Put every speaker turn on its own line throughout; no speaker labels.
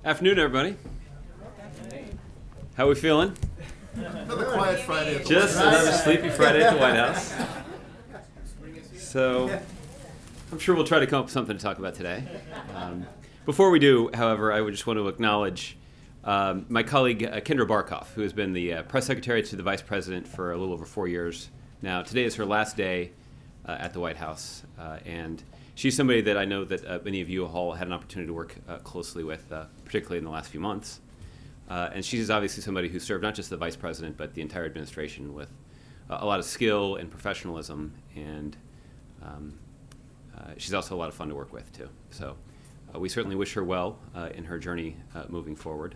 Afternoon, everybody. How are we feeling?
Another quiet Friday.
Just another sleepy Friday at the White House. So, I'm sure we'll try to come up with something to talk about today. Before we do, however, I would just want to acknowledge my colleague Kendra Barkoff, who has been the press secretary to the vice president for a little over 4 years now. Today is her last day at the White House, and she's somebody that I know that many of you all had an opportunity to work closely with, particularly in the last few months. And she's obviously somebody who served not just the vice president, but the entire administration with a lot of skill and professionalism, and she's also a lot of fun to work with, too. So we certainly wish her well in her journey moving forward,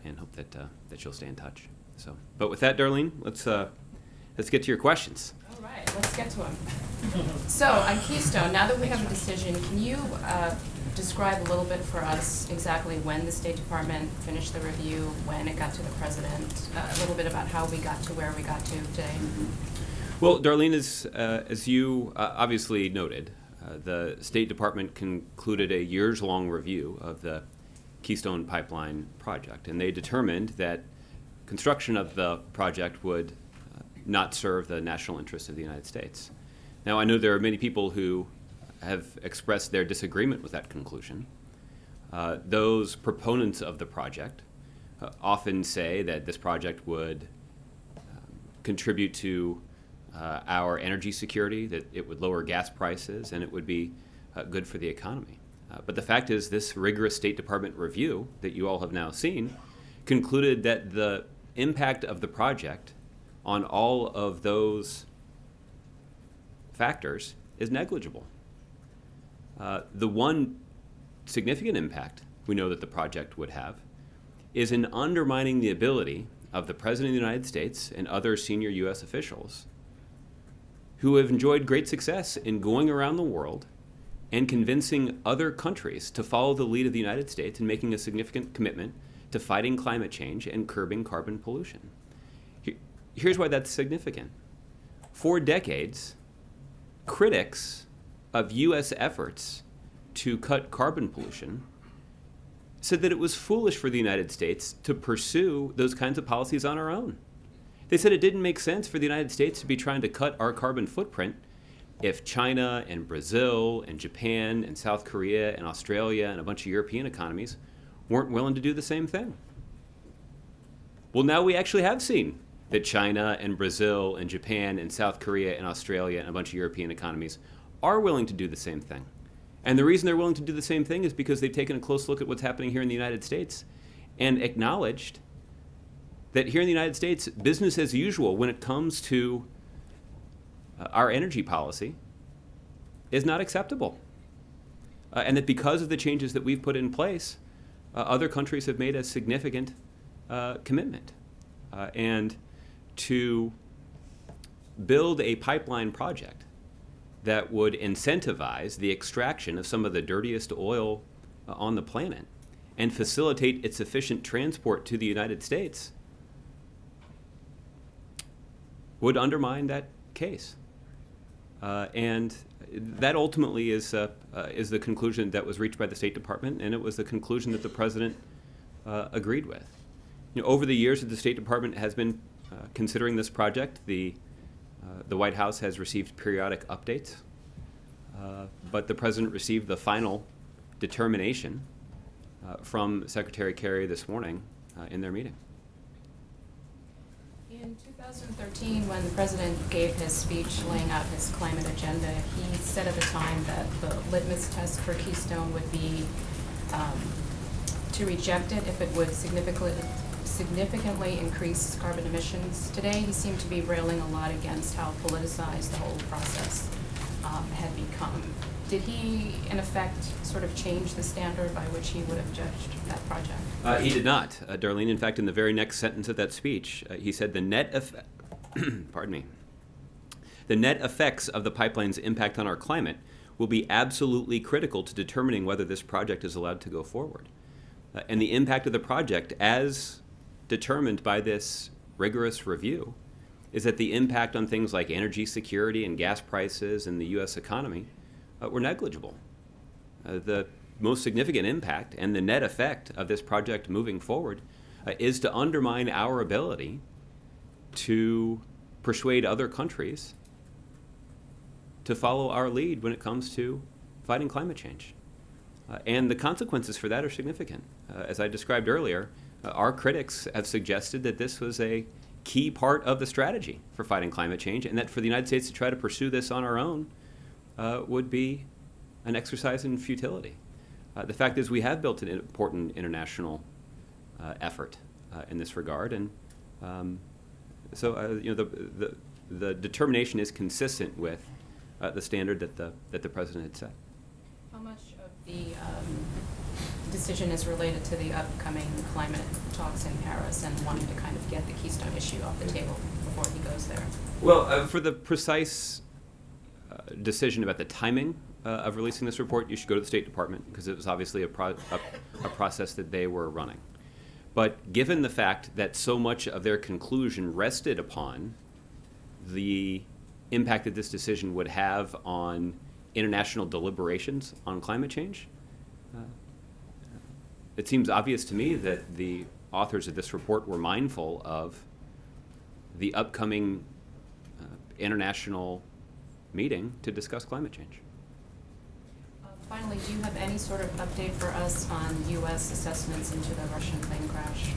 and hope that she'll stay in touch. So, but with that, Darlene, let's get to your questions.
All right, let's get to them. So on Keystone, now that we have a decision, can you describe a little bit for us exactly when the State Department finished the review, when it got to the president, a little bit about how we got to where we got to today?
Well, Darlene, as you obviously noted, the State Department concluded a years-long review of the Keystone Pipeline project, and they determined that construction of the project would not serve the national interest of the United States. Now, I know there are many people who have expressed their disagreement with that conclusion. Those proponents of the project often say that this project would contribute to our energy security, that it would lower gas prices, and it would be good for the economy. But the fact is, this rigorous State Department review that you all have now seen concluded that the impact of the project on all of those factors is negligible. The one significant impact we know that the project would have is in undermining the ability of the President of the United States and other senior U.S. officials who have enjoyed great success in going around the world and convincing other countries to follow the lead of the United States and making a significant commitment to fighting climate change and curbing carbon pollution. Here's why that's significant. For decades, critics of U.S. efforts to cut carbon pollution said that it was foolish for the United States to pursue those kinds of policies on our own. They said it didn't make sense for the United States to be trying to cut our carbon footprint if China and Brazil and Japan and South Korea and Australia and a bunch of European economies weren't willing to do the same thing. Well, now we actually have seen that China and Brazil and Japan and South Korea and Australia and a bunch of European economies are willing to do the same thing. And the reason they're willing to do the same thing is because they've taken a close look at what's happening here in the United States and acknowledged that here in the United States, business as usual when it comes to our energy policy is not acceptable. And that because of the changes that we've put in place, other countries have made a significant commitment. And to build a pipeline project that would incentivize the extraction of some of the dirtiest oil on the planet and facilitate its efficient transport to the United States would undermine that case. And that ultimately is the conclusion that was reached by the State Department, and it was the conclusion that the President agreed with. Over the years that the State Department has been considering this project, the White House has received periodic updates, but the President received the final determination from Secretary Kerry this morning in their meeting.
In 2013, when the President gave his speech laying out his climate agenda, he said at the time that the litmus test for Keystone would be to reject it if it would significantly increase carbon emissions. Today, he seemed to be railing a lot against how politicized the whole process had become. Did he, in effect, sort of change the standard by which he would have judged that project?
He did not, Darlene. In fact, in the very next sentence of that speech, he said the net effects of the pipeline's impact on our climate will be absolutely critical to determining whether this project is allowed to go forward. And the impact of the project, as determined by this rigorous review, is that the impact on things like energy security and gas prices and the U.S. economy were negligible. The most significant impact and the net effect of this project moving forward is to undermine our ability to persuade other countries to follow our lead when it comes to fighting climate change. And the consequences for that are significant. As I described earlier, our critics have suggested that this was a key part of the strategy for fighting climate change, and that for the United States to try to pursue this on our own would be an exercise in futility. The fact is we have built an important international effort in this regard, and the determination is consistent with the standard that the president had set.
How much of the decision is related to the upcoming climate talks in Paris and wanting to kind of get the Keystone issue off the table before he goes there?
Well, for the precise decision about the timing of releasing this report, you should go to the State Department, because it was obviously a process that they were running. But given the fact that so much of their conclusion rested upon the impact that this decision would have on international deliberations on climate change, it seems obvious to me that the authors of this report were mindful of the upcoming international meeting to discuss climate change.
Finally, do you have any sort of update for us on U.S. assessments into the Russian plane crash?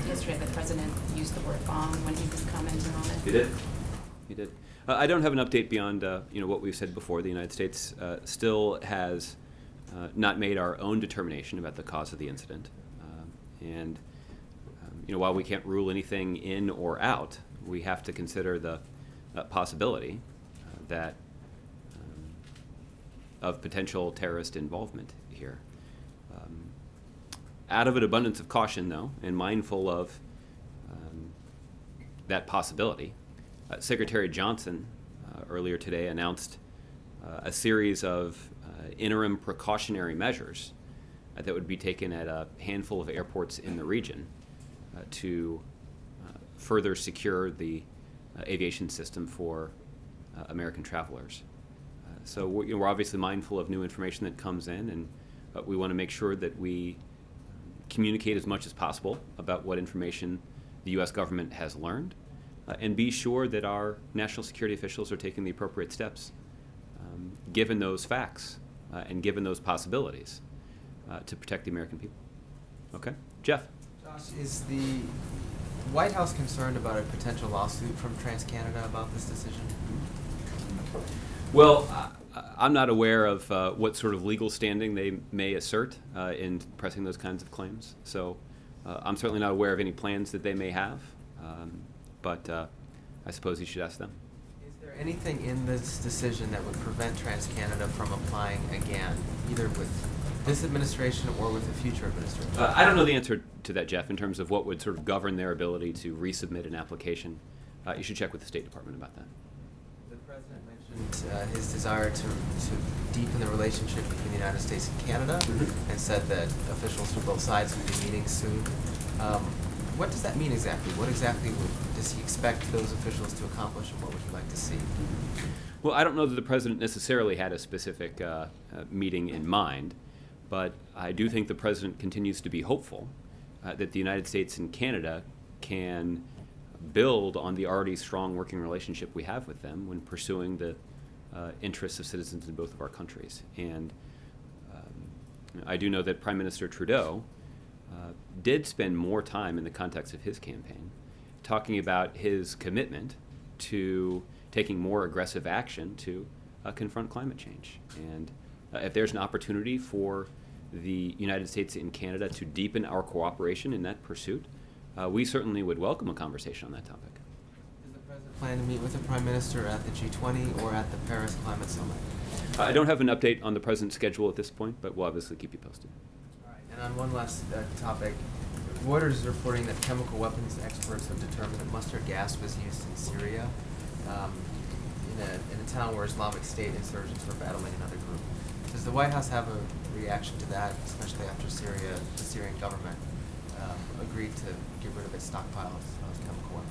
Yesterday, the president used the word bomb when he was commenting on it.
He did. He did. I don't have an update beyond what we've said before. The United States still has not made our own determination about the cause of the incident, and while we can't rule anything in or out, we have to consider the possibility that of potential terrorist involvement here. Out of an abundance of caution, though, and mindful of that possibility, Secretary Johnson earlier today announced a series of interim precautionary measures that would be taken at a handful of airports in the region to further secure the aviation system for American travelers. So we're obviously mindful of new information that comes in, and we want to make sure that we communicate as much as possible about what information the U.S. government has learned, and be sure that our national security officials are taking the appropriate steps, given those facts and given those possibilities, to protect the American people. Okay, Jeff.
Josh, is the White House concerned about a potential lawsuit from TransCanada about this decision?
Well, I'm not aware of what sort of legal standing they may assert in pressing those kinds of claims. So I'm certainly not aware of any plans that they may have, but I suppose you should ask them.
Is there anything in this decision that would prevent TransCanada from applying again, either with this administration or with a future administration?
I don't know the answer to that, Jeff, in terms of what would sort of govern their ability to resubmit an application. You should check with the State Department about that.
The President mentioned his desire to deepen the relationship between the United States and Canada, and said that officials from both sides will be meeting soon. What does that mean exactly? What exactly does he expect those officials to accomplish, and what would you like to see?
Well, I don't know that the President necessarily had a specific meeting in mind, but I do think the President continues to be hopeful that the United States and Canada can build on the already strong working relationship we have with them when pursuing the interests of citizens in both of our countries. And I do know that Prime Minister Trudeau did spend more time in the context of his campaign talking about his commitment to taking more aggressive action to confront climate change. And if there's an opportunity for the United States and Canada to deepen our cooperation in that pursuit, we certainly would welcome a conversation on that topic.
Does the President plan to meet with the Prime Minister at the G20 or at the Paris Climate Summit?
I don't have an update on the President's schedule at this point, but we'll obviously keep you posted.
All right. And on one last topic, Reuters is reporting that chemical weapons experts have determined that mustard gas was used in Syria, in a town where Islamic State insurgents were battling another group. Does the White House have a reaction to that, especially after the Syrian government agreed to get rid of its stockpiles of chemical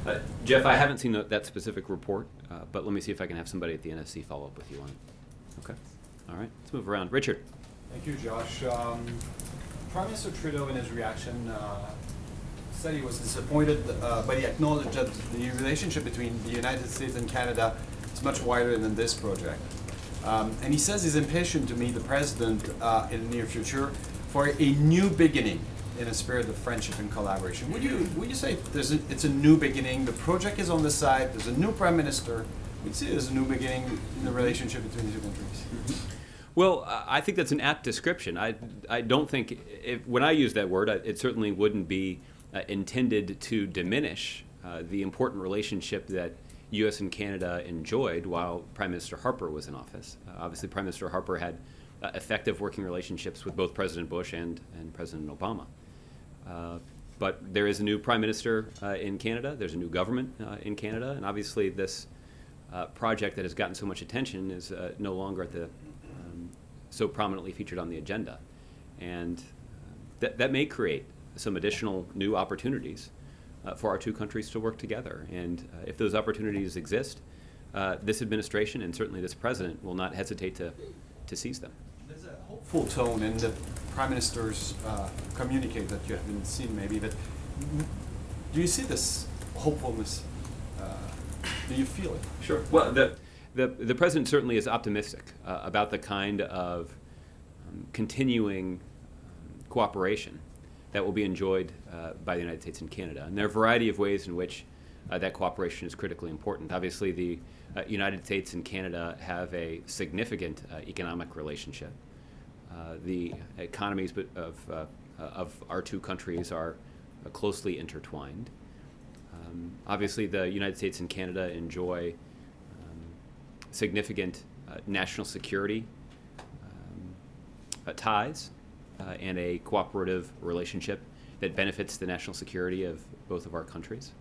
weapons?
Jeff, I haven't seen that specific report, but let me see if I can have somebody at the NSC follow up with you on it. Okay. All right. Let's move around. Richard.
Thank you, Josh. Prime Minister Trudeau, in his reaction, said he was disappointed, but he acknowledged that the relationship between the United States and Canada is much wider than this project. And he says he's impatient to meet the President in the near future for a new beginning in a spirit of friendship and collaboration. Would you say it's a new beginning? The project is on the side. There's a new Prime Minister. Would you say there's a new beginning in the relationship between the two countries?
Mm-hmm. Well, I think that's an apt description. I don't think, when I use that word, it certainly wouldn't be intended to diminish the important relationship that U.S. and Canada enjoyed while Prime Minister Harper was in office. Obviously, Prime Minister Harper had effective working relationships with both President Bush and President Obama. But there is a new Prime Minister in Canada. There's a new government in Canada. And obviously, this project that has gotten so much attention is no longer at the so prominently featured on the agenda. And that may create some additional new opportunities for our two countries to work together. And if those opportunities exist, this administration and certainly this president will not hesitate to seize them.
There's a hopeful tone in the Prime Minister's communique that you haven't seen maybe, but do you see this hopefulness? Do you feel it?
Sure. Well, the president certainly is optimistic about the kind of continuing cooperation that will be enjoyed by the United States and Canada. And there are a variety of ways in which that cooperation is critically important. Obviously, the United States and Canada have a significant economic relationship. The economies of our two countries are closely intertwined. Obviously, the United States and Canada enjoy significant national security ties and a cooperative relationship that benefits the national security of both of our countries.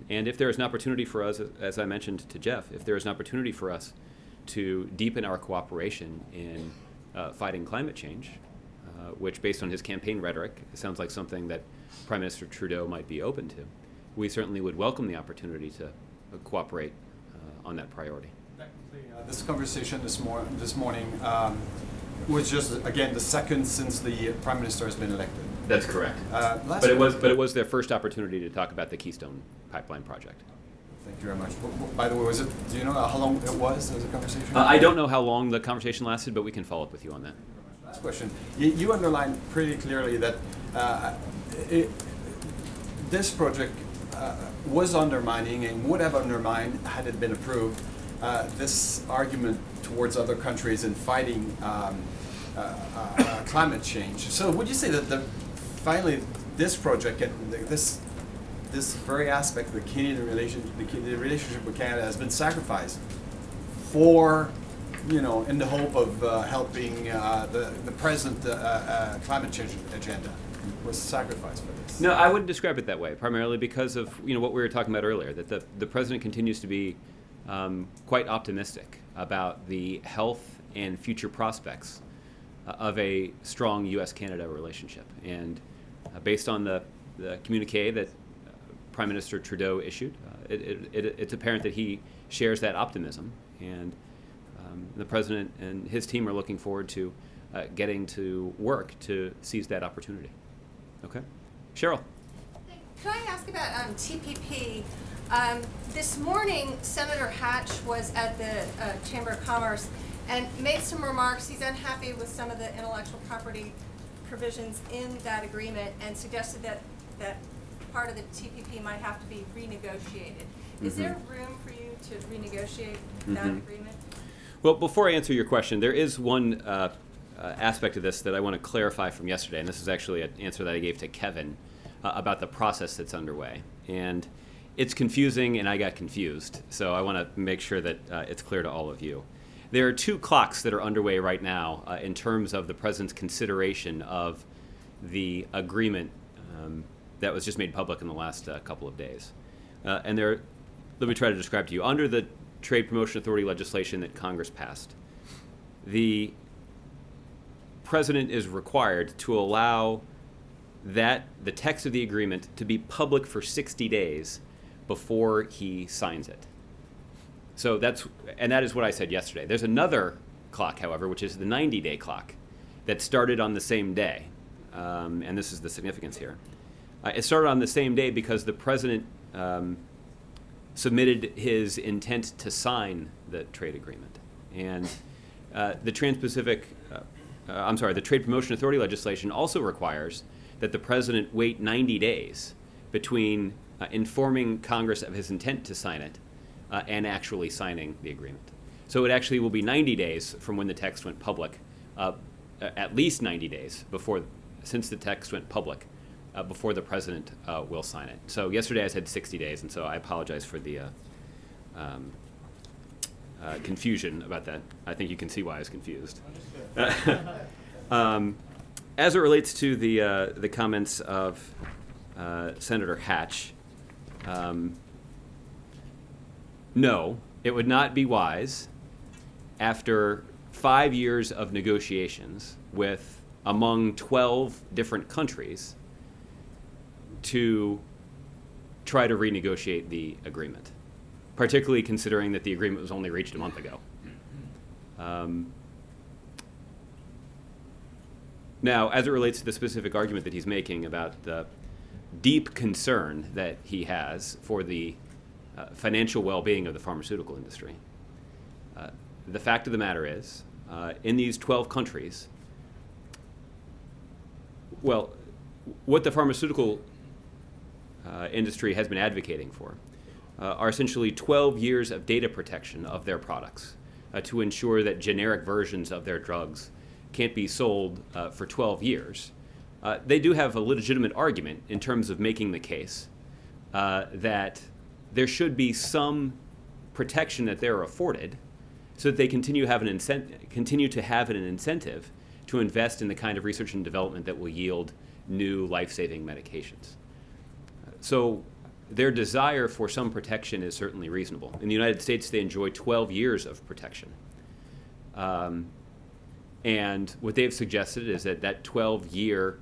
And if there is an opportunity for us, as I mentioned to Jeff, if there is an opportunity for us to deepen our cooperation in fighting climate change, which based on his campaign rhetoric sounds like something that Prime Minister Trudeau might be open to, we certainly would welcome the opportunity to cooperate on that priority.
This conversation this morning was just, again, the second since the Prime Minister has been elected.
That's correct. But it was their first opportunity to talk about the Keystone Pipeline project.
Thank you very much. By the way, do you know how long it was as a conversation?
I don't know how long the conversation lasted, but we can follow up with you on that.
Last question. You underlined pretty clearly that this project was undermining and would have undermined, had it been approved, this argument towards other countries in fighting climate change. So would you say that finally this project and this very aspect of the Canadian the relationship with Canada has been sacrificed for, in the hope of helping the present climate change agenda was sacrificed for this?
No, I wouldn't describe it that way, primarily because of what we were talking about earlier, that the president continues to be quite optimistic about the health and future prospects of a strong U.S.-Canada relationship. And based on the communique that Prime Minister Trudeau issued, it's apparent that he shares that optimism. And the president and his team are looking forward to getting to work to seize that opportunity. Okay. Cheryl.
Can I ask about TPP? This morning, Senator Hatch was at the Chamber of Commerce and made some remarks. He's unhappy with some of the intellectual property provisions in that agreement and suggested that part of the TPP might have to be renegotiated. Is there room for you to renegotiate that agreement?
Well, before I answer your question, there is one aspect of this that I want to clarify from yesterday, and this is actually an answer that I gave to Kevin about the process that's underway. And it's confusing, and I got confused, so I want to make sure that it's clear to all of you. There are two clocks that are underway right now in terms of the President's consideration of the agreement that was just made public in the last couple of days. And let me try to describe to you. Under the Trade Promotion Authority legislation that Congress passed, the President is required to allow the text of the agreement to be public for 60 days before he signs it. So that is what I said yesterday. There's another clock, however, which is the 90-day clock that started on the same day, and this is the significance here. It started on the same day because the president submitted his intent to sign the trade agreement. And the the Trade Promotion Authority legislation also requires that the president wait 90 days between informing Congress of his intent to sign it and actually signing the agreement. So it actually will be 90 days from when the text went public, at least 90 days since the text went public, before the president will sign it. So yesterday I said 60 days, and so I apologize for the confusion about that. I think you can see why I was confused. As it relates to the comments of Senator Hatch, no, it would not be wise after 5 years of negotiations with among 12 different countries to try to renegotiate the agreement, particularly considering that the agreement was only reached a month ago. Now, as it relates to the specific argument that he's making about the deep concern that he has for the financial well-being of the pharmaceutical industry, the fact of the matter is, in these 12 countries, well, what the pharmaceutical industry has been advocating for are essentially 12 years of data protection of their products to ensure that generic versions of their drugs can't be sold for 12 years. They do have a legitimate argument in terms of making the case that there should be some protection that they're afforded so that they continue to have an incentive to invest in the kind of research and development that will yield new life-saving medications. So their desire for some protection is certainly reasonable. In the United States, they enjoy 12 years of protection. And what they've suggested is that that 12-year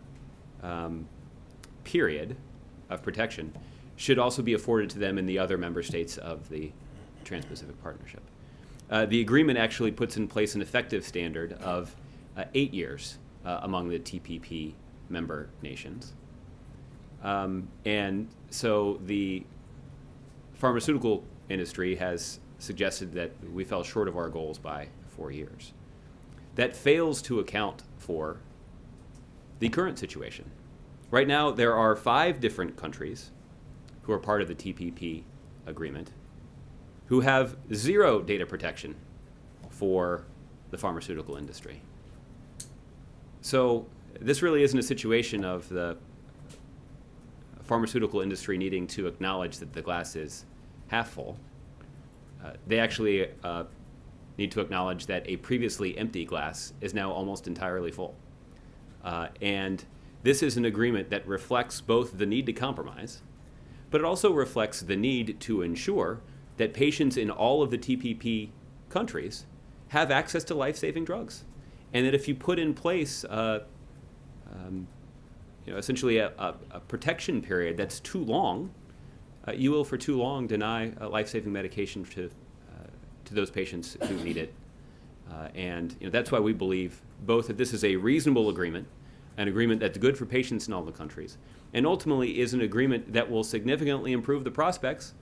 period of protection should also be afforded to them in the other member states of the Trans-Pacific Partnership. The agreement actually puts in place an effective standard of 8 years among the TPP member nations. And so the pharmaceutical industry has suggested that we fell short of our goals by 4 years. That fails to account for the current situation. Right now, there are 5 different countries who are part of the TPP agreement who have 0 data protection for the pharmaceutical industry. So this really isn't a situation of the pharmaceutical industry needing to acknowledge that the glass is half full. They actually need to acknowledge that a previously empty glass is now almost entirely full. And this is an agreement that reflects both the need to compromise, but it also reflects the need to ensure that patients in all of the TPP countries have access to life-saving drugs. And that if you put in place essentially a protection period that's too long, you will for too long deny life-saving medication to those patients who need it. And that's why we believe both that this is a reasonable agreement, an agreement that's good for patients in all the countries, and ultimately is an agreement that will significantly improve the prospects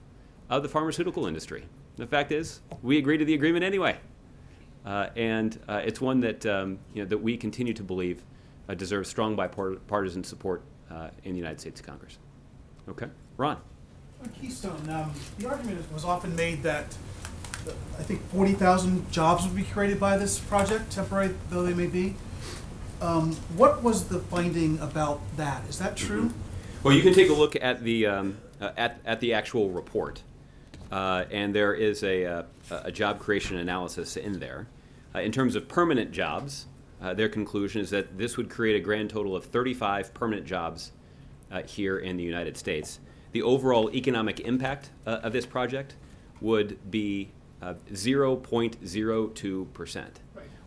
of the pharmaceutical industry. The fact is, we agree to the agreement anyway. And it's one that, that we continue to believe deserves strong bipartisan support in the United States Congress. Okay, Ron.
On Keystone, the argument was often made that I think 40,000 jobs would be created by this project, temporary though they may be. What was the finding about that? Is that true?
Mm-hmm. Well, you can take a look at the actual report, and there is a job creation analysis in there. In terms of permanent jobs, their conclusion is that this would create a grand total of 35 permanent jobs here in the United States. The overall economic impact of this project would be 0.02%,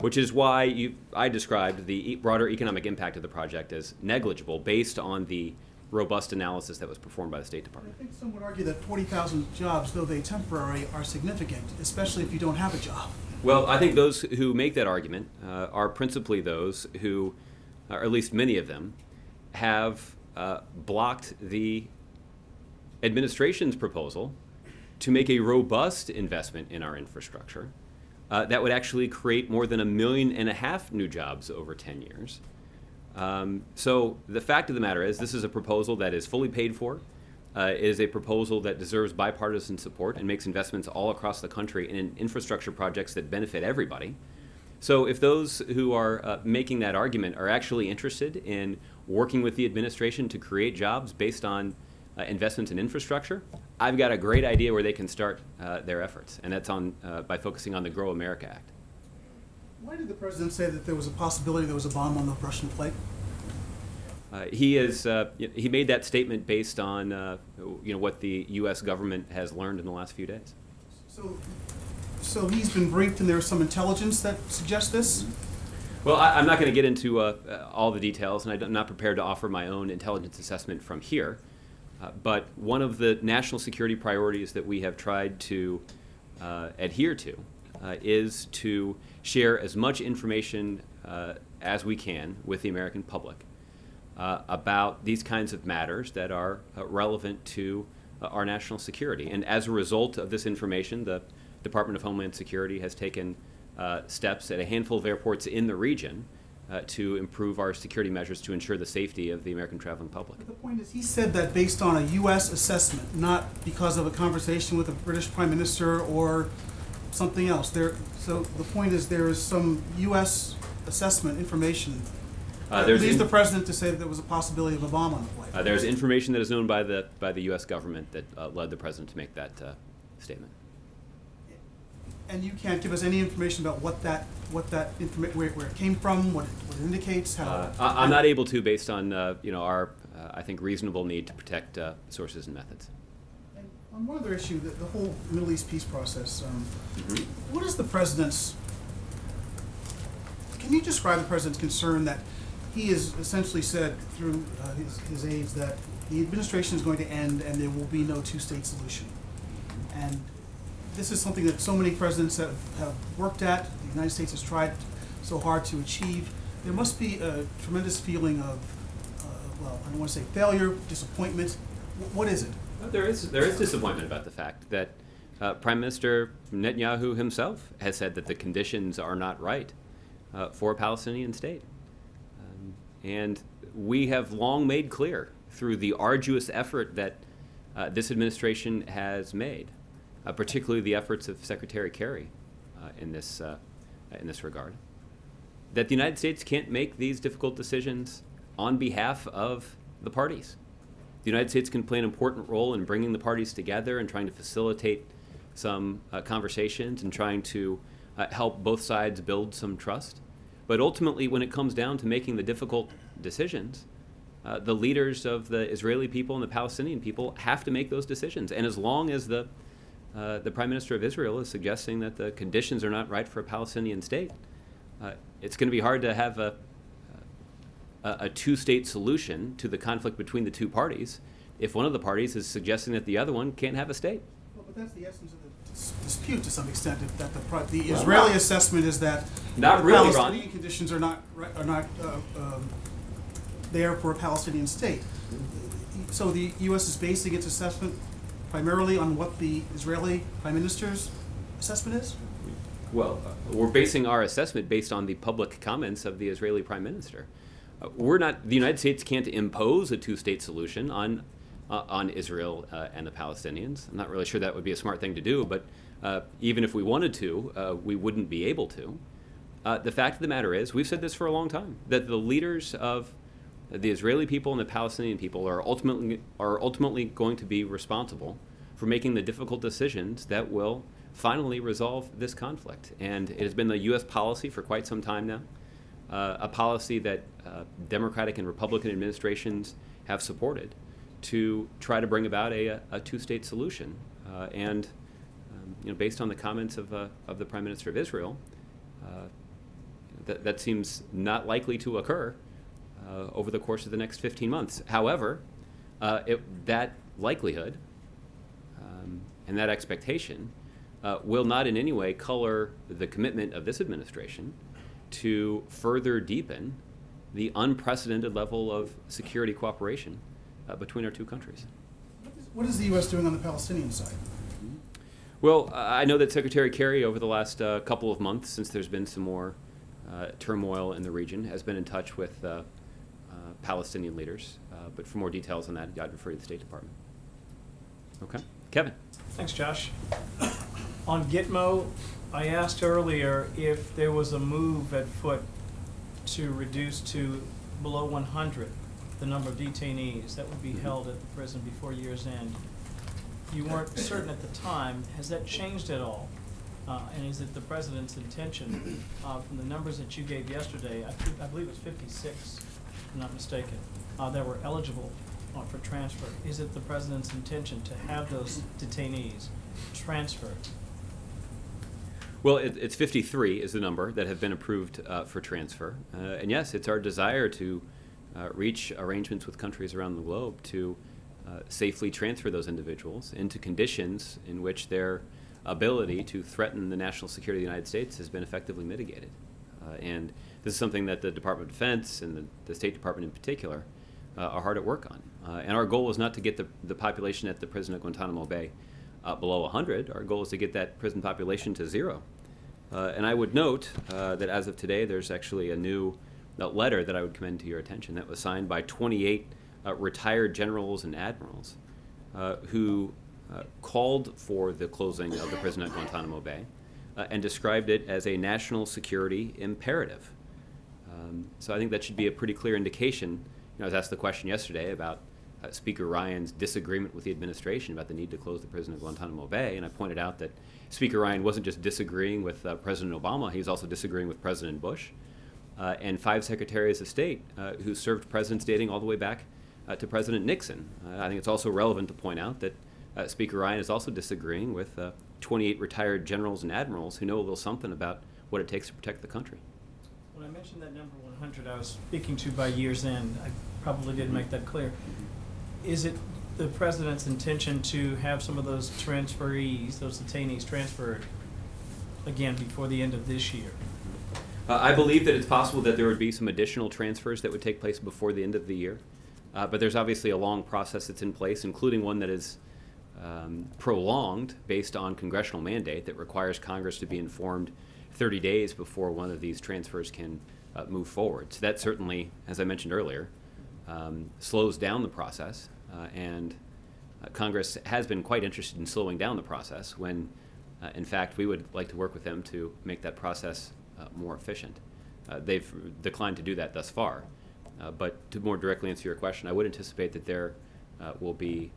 which is why I described the broader economic impact of the project as negligible based on the robust analysis that was performed by the State Department.
I think some would argue that 40,000 jobs, though they temporary, are significant, especially if you don't have a job.
Well, I think those who make that argument are principally those who, or at least many of them, have blocked the administration's proposal to make a robust investment in our infrastructure that would actually create more than 1.5 million new jobs over 10 years. So the fact of the matter is, this is a proposal that is fully paid for. It is a proposal that deserves bipartisan support and makes investments all across the country in infrastructure projects that benefit everybody. So if those who are making that argument are actually interested in working with the administration to create jobs based on investments in infrastructure, I've got a great idea where they can start their efforts, and that's by focusing on the Grow America Act.
Why did the president say that there was a possibility there was a bomb on the Russian plate?
He made that statement based on what the U.S. government has learned in the last few days.
So he's been briefed, and there's some intelligence that suggests this?
Well, I'm not going to get into all the details, and I'm not prepared to offer my own intelligence assessment from here. But one of the national security priorities that we have tried to adhere to is to share as much information as we can with the American public about these kinds of matters that are relevant to our national security. And as a result of this information, the Department of Homeland Security has taken steps at a handful of airports in the region to improve our security measures to ensure the safety of the American traveling public.
But the point is, he said that based on a U.S. assessment, not because of a conversation with a British Prime Minister or something else. So the point is, there is some U.S. assessment information that leads the president to say that there was a possibility of a bomb on the plane.
There's information that is known by the U.S. government that led the president to make that statement.
And you can't give us any information about where it came from, what it indicates, how.
I'm not able to, based on our I think reasonable need to protect sources and methods.
And on one other issue, the whole Middle East peace process. What is the president's? Can you describe the president's concern that he has essentially said through his aides that the administration is going to end and there will be no two-state solution? And this is something that so many presidents have worked at, the United States has tried so hard to achieve. There must be a tremendous feeling of, I don't want to say failure, disappointment. What is it?
There is disappointment about the fact that Prime Minister Netanyahu himself has said that the conditions are not right for a Palestinian state. And we have long made clear through the arduous effort that this administration has made, particularly the efforts of Secretary Kerry in this regard, that the United States can't make these difficult decisions on behalf of the parties. The United States can play an important role in bringing the parties together and trying to facilitate some conversations and trying to help both sides build some trust. But ultimately, when it comes down to making the difficult decisions, the leaders of the Israeli people and the Palestinian people have to make those decisions. And as long as the Prime Minister of Israel is suggesting that the conditions are not right for a Palestinian state, it's going to be hard to have a two-state solution to the conflict between the two parties if one of the parties is suggesting that the other one can't have a state.
Well, but that's the essence of the dispute to some extent. That the Israeli assessment is that
not
the
really,
Palestinian
Ron.
conditions are not there for a Palestinian state. So the U.S. is basing its assessment primarily on what the Israeli Prime Minister's assessment is?
Well, we're basing our assessment based on the public comments of the Israeli Prime Minister. The United States can't impose a two-state solution on Israel and the Palestinians. I'm not really sure that would be a smart thing to do, but even if we wanted to, we wouldn't be able to. The fact of the matter is, we've said this for a long time, that the leaders of the Israeli people and the Palestinian people are ultimately going to be responsible for making the difficult decisions that will finally resolve this conflict. And it has been the U.S. policy for quite some time now, a policy that Democratic and Republican administrations have supported to try to bring about a two-state solution. Based on the comments of the Prime Minister of Israel, that seems not likely to occur over the course of the next 15 months. However, that likelihood and that expectation will not in any way color the commitment of this administration to further deepen the unprecedented level of security cooperation between our two countries.
What is the U.S. doing on the Palestinian side?
Well, I know that Secretary Kerry, over the last couple of months, since there's been some more turmoil in the region, has been in touch with Palestinian leaders. But for more details on that, I'd refer you to the State Department. Okay. Kevin.
Thanks, Josh. On Gitmo, I asked earlier if there was a move at foot to reduce to below 100 the number of detainees that would be held at the prison before year's end. You weren't certain at the time. Has that changed at all? And is it the president's intention, from the numbers that you gave yesterday, I believe it was 56, if I'm not mistaken, that were eligible for transfer. Is it the president's intention to have those detainees transferred?
Well, it's 53 is the number that have been approved for transfer. And yes, it's our desire to reach arrangements with countries around the globe to safely transfer those individuals into conditions in which their ability to threaten the national security of the United States has been effectively mitigated. And this is something that the Department of Defense and the State Department in particular are hard at work on. And our goal is not to get the population at the prison at Guantanamo Bay below 100. Our goal is to get that prison population to 0. And I would note that as of today, there's actually a new letter that I would commend to your attention that was signed by 28 retired generals and admirals who called for the closing of the prison at Guantanamo Bay and described it as a national security imperative. So I think that should be a pretty clear indication. I was asked the question yesterday about Speaker Ryan's disagreement with the administration about the need to close the prison at Guantanamo Bay, and I pointed out that Speaker Ryan wasn't just disagreeing with President Obama, he was also disagreeing with President Bush and 5 secretaries of state who served presidents dating all the way back to President Nixon. I think it's also relevant to point out that Speaker Ryan is also disagreeing with 28 retired generals and admirals who know a little something about what it takes to protect the country.
When I mentioned that number 100, I was speaking to by year's end. I probably didn't make that clear. Is it the president's intention to have some of those transferees, those detainees, transferred again before the end of this year?
I believe that it's possible that there would be some additional transfers that would take place before the end of the year. But there's obviously a long process that's in place, including one that is prolonged based on congressional mandate that requires Congress to be informed 30 days before one of these transfers can move forward. So that certainly, as I mentioned earlier, slows down the process, and Congress has been quite interested in slowing down the process when, in fact, we would like to work with them to make that process more efficient. They've declined to do that thus far, but to more directly answer your question, I would anticipate that there will be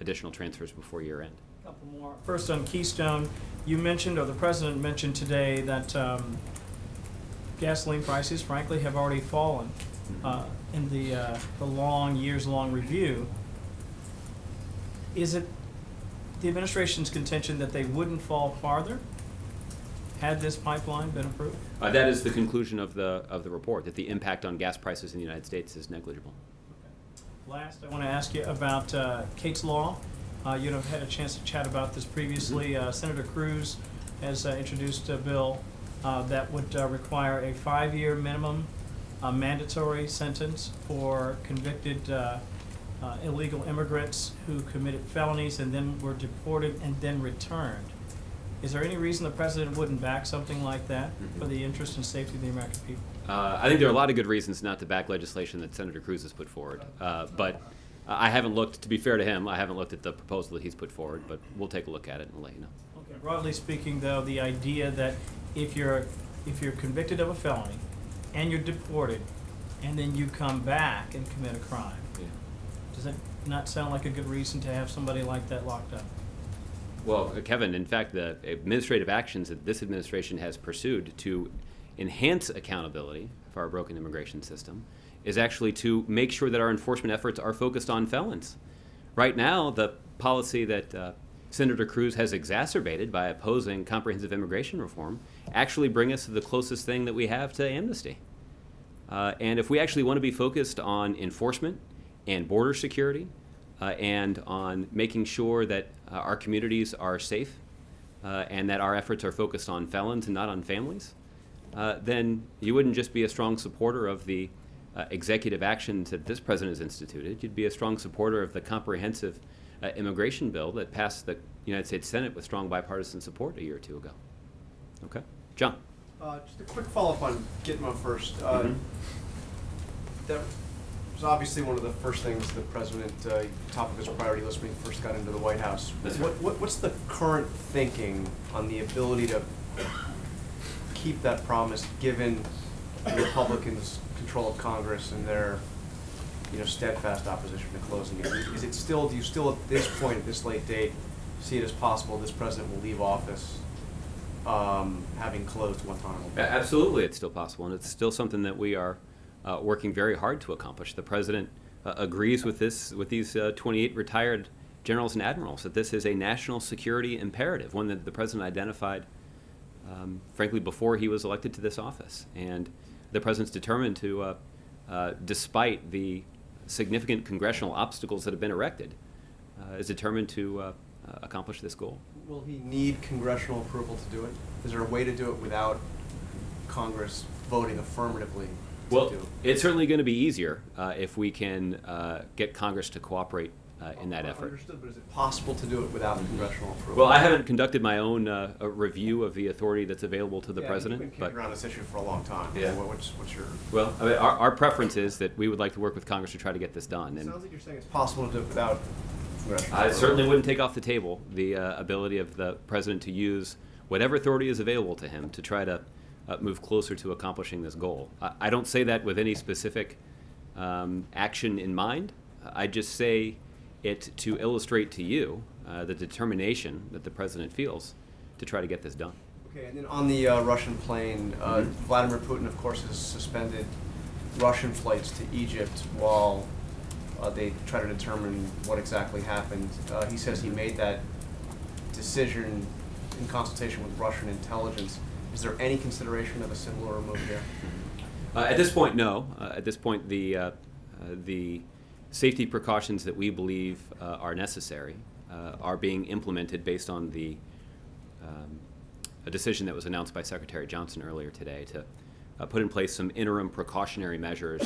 additional transfers before year end.
A couple more. First on Keystone, you mentioned, or the president mentioned today, that gasoline prices, frankly, have already fallen in the years-long review. Is it the administration's contention that they wouldn't fall farther had this pipeline been approved?
That is the conclusion of the report, that the impact on gas prices in the United States is negligible.
Okay. Last, I want to ask you about Kate's Law. You have had a chance to chat about this previously. Senator Cruz has introduced a bill that would require a 5-year minimum mandatory sentence for convicted illegal immigrants who committed felonies and then were deported and then returned. Is there any reason the president wouldn't back something like that for the interest and safety of the American people?
I think there are a lot of good reasons not to back legislation that Senator Cruz has put forward. But I haven't looked, to be fair to him, I haven't looked at the proposal that he's put forward, but we'll take a look at it and we'll let you know.
Okay. Broadly speaking, though, the idea that if you're convicted of a felony and you're deported and then you come back and commit a crime, does that not sound like a good reason to have somebody like that locked up?
Well, Kevin, in fact, the administrative actions that this administration has pursued to enhance accountability for our broken immigration system is actually to make sure that our enforcement efforts are focused on felons. Right now, the policy that Senator Cruz has exacerbated by opposing comprehensive immigration reform actually bring us to the closest thing that we have to amnesty. And if we actually want to be focused on enforcement and border security and on making sure that our communities are safe and that our efforts are focused on felons and not on families, then you wouldn't just be a strong supporter of the executive actions that this president has instituted. You'd be a strong supporter of the comprehensive immigration bill that passed the United States Senate with strong bipartisan support a year or two ago. Okay, John.
Just a quick follow-up on Gitmo first.
Mhm.
That was obviously one of the first things the president, top of his priority list when he first got into the White House.
That's right.
What's the current thinking on the ability to keep that promise, given the Republicans' control of Congress and their, steadfast opposition to closing it? Is it still? Do you still, at this point, at this late date, see it as possible this president will leave office having closed Guantanamo?
Absolutely, it's still possible, and it's still something that we are working very hard to accomplish. The president agrees with these 28 retired generals and admirals that this is a national security imperative, one that the president identified, frankly, before he was elected to this office. And the president's determined to, despite the significant congressional obstacles that have been erected, is determined to accomplish this goal.
Will he need congressional approval to do it? Is there a way to do it without Congress voting affirmatively to
Well,
do it?
it's certainly going to be easier if we can get Congress to cooperate in that effort.
Understood, but is it possible to do it without congressional approval?
Well, I haven't conducted my own review of the authority that's available to the president,
You've been
but
kicking around this issue for a long time.
Yeah.
What's your?
well, I mean, our preference is that we would like to work with Congress to try to get this done.
It
And
sounds like you're saying it's possible to do it without congressional
I
approval.
certainly wouldn't take off the table the ability of the president to use whatever authority is available to him to try to move closer to accomplishing this goal. I don't say that with any specific action in mind. I just say it to illustrate to you the determination that the president feels to try to get this done.
Okay, and then on the Russian plane, Vladimir Putin, of course, has suspended Russian flights to Egypt while they try to determine what exactly happened. He says he made that decision in consultation with Russian intelligence. Is there any consideration of a similar move here?
At this point, no. At this point, the safety precautions that we believe are necessary are being implemented based on a decision that was announced by Secretary Johnson earlier today to put in place some interim precautionary measures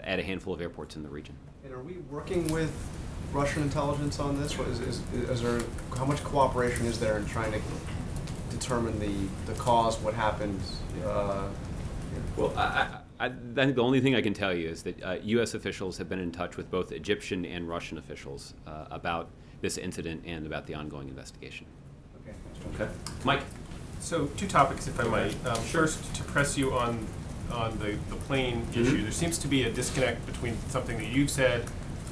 at a handful of airports in the region.
And are we working with Russian intelligence on this? What is there, how much cooperation is there in trying to determine the cause, what happened?
Well, I think the only thing I can tell you is that U.S. officials have been in touch with both Egyptian and Russian officials about this incident and about the ongoing investigation. Okay. Mike?
So, two topics, if I might. First, to press you on the plane issue, there seems to be a disconnect between something that you've said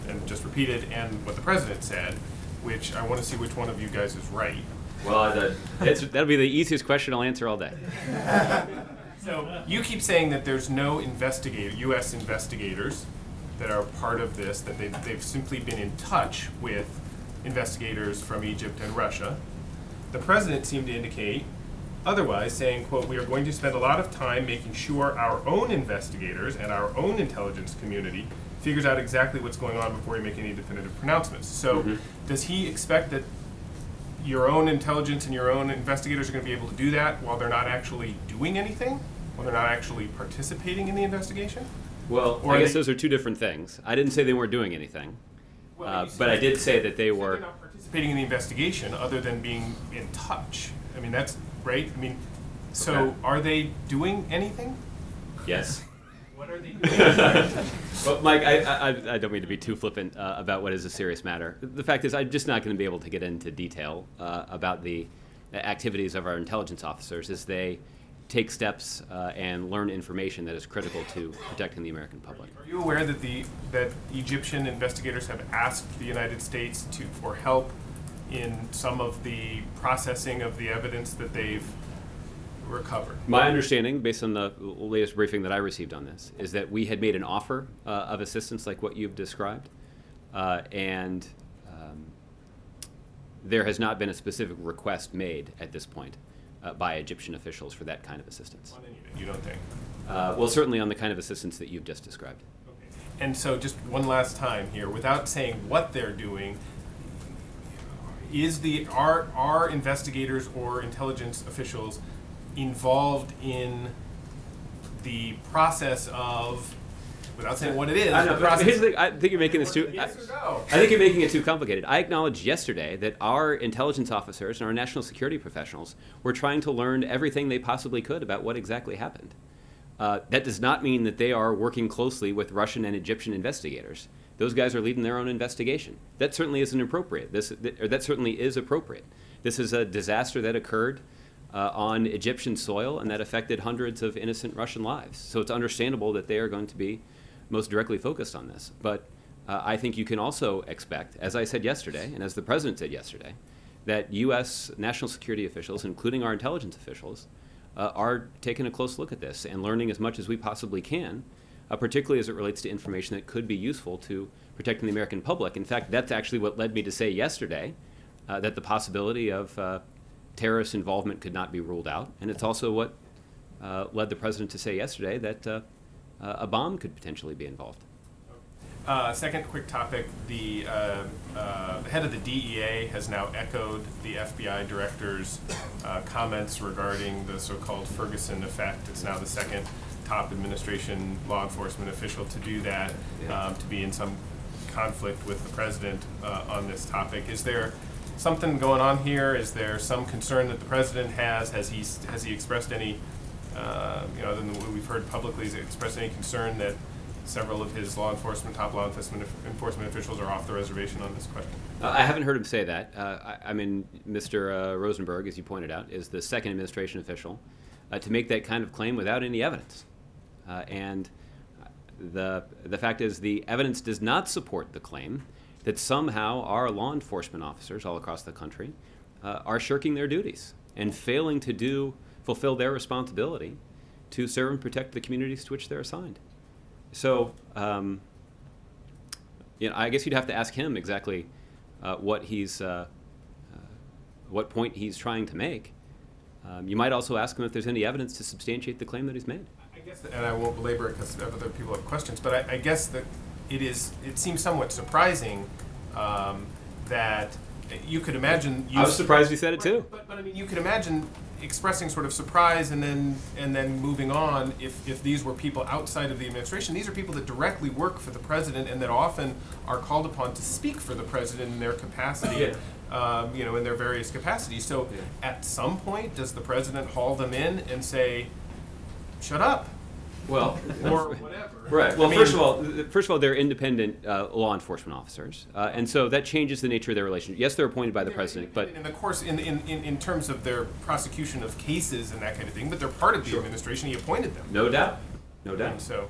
and just repeated and what the president said, which I want to see which one of you guys is right.
Well, that'll be the easiest question I'll answer all day.
So, you keep saying that there's no U.S. investigators that are part of this, that they've simply been in touch with investigators from Egypt and Russia. The president seemed to indicate otherwise, saying, quote, "We are going to spend a lot of time making sure our own investigators and our own intelligence community figures out exactly what's going on before we make any definitive pronouncements." So does he expect that your own intelligence and your own investigators are going to be able to do that while they're not actually doing anything? While they're not actually participating in the investigation?
Well,
Or
I guess
they-
those are two different things. I didn't say they weren't doing anything,
Well, you
but I
said-
did say that they
you said
were.
they're not participating in the investigation other than being in touch. I mean, that's right. I mean, so
Okay.
are they doing anything?
Yes.
What are they doing?
Well, Mike, I don't mean to be too flippant about what is a serious matter. The fact is, I'm just not going to be able to get into detail about the activities of our intelligence officers as they take steps and learn information that is critical to protecting the American public.
Are you aware that that Egyptian investigators have asked the United States for help in some of the processing of the evidence that they've recovered?
My understanding, based on the latest briefing that I received on this, is that we had made an offer of assistance like what you've described, and there has not been a specific request made at this point by Egyptian officials for that kind of assistance.
On any of it, you don't think?
Well, certainly on the kind of assistance that you've just described.
Okay. And so just one last time here, without saying what they're doing, are investigators or intelligence officials involved in the process of, without saying what it is,
I know,
the
but
process.
here's the thing, I think you're making this too.
Yes or no?
I think you're making it too complicated. I acknowledged yesterday that our intelligence officers and our national security professionals were trying to learn everything they possibly could about what exactly happened. That does not mean that they are working closely with Russian and Egyptian investigators. Those guys are leading their own investigation. That certainly isn't appropriate. That certainly is appropriate. This is a disaster that occurred on Egyptian soil and that affected hundreds of innocent Russian lives. So it's understandable that they are going to be most directly focused on this. But I think you can also expect, as I said yesterday, and as the President said yesterday, that U.S. national security officials, including our intelligence officials, are taking a close look at this and learning as much as we possibly can, particularly as it relates to information that could be useful to protecting the American public. In fact, that's actually what led me to say yesterday that the possibility of terrorist involvement could not be ruled out. And it's also what led the President to say yesterday that a bomb could potentially be involved.
Second quick topic, the head of the DEA has now echoed the FBI director's comments regarding the so-called Ferguson effect. It's now the second top administration law enforcement official to do that, to be in some conflict with the president on this topic. Is there something going on here? Is there some concern that the president has? Has he expressed any, other than what we've heard publicly, has he expressed any concern that several of his top law enforcement officials are off the reservation on this question?
I haven't heard him say that. I mean, Mr. Rosenberg, as you pointed out, is the second administration official to make that kind of claim without any evidence. And the fact is the evidence does not support the claim that somehow our law enforcement officers all across the country are shirking their duties and failing to fulfill their responsibility to serve and protect the communities to which they're assigned. So, I guess you'd have to ask him exactly what point he's trying to make. You might also ask him if there's any evidence to substantiate the claim that he's made.
I guess, and I won't belabor it because other people have questions, but I guess that it seems somewhat surprising that you could imagine.
I was surprised he said it too.
But I mean, you could imagine expressing sort of surprise and then moving on if these were people outside of the administration. These are people that directly work for the president and that often are called upon to speak for the president in their capacity, in their various capacities. So at some point, does the president haul them in and say, shut up?
Well,
or whatever.
Right. Well, first of all, they're independent law enforcement officers, and so that changes the nature of their relationship. Yes, they're appointed by the president, but
in the course, in terms of their prosecution of cases and that kind of thing, but they're part of the administration. He appointed them.
No doubt.
And so,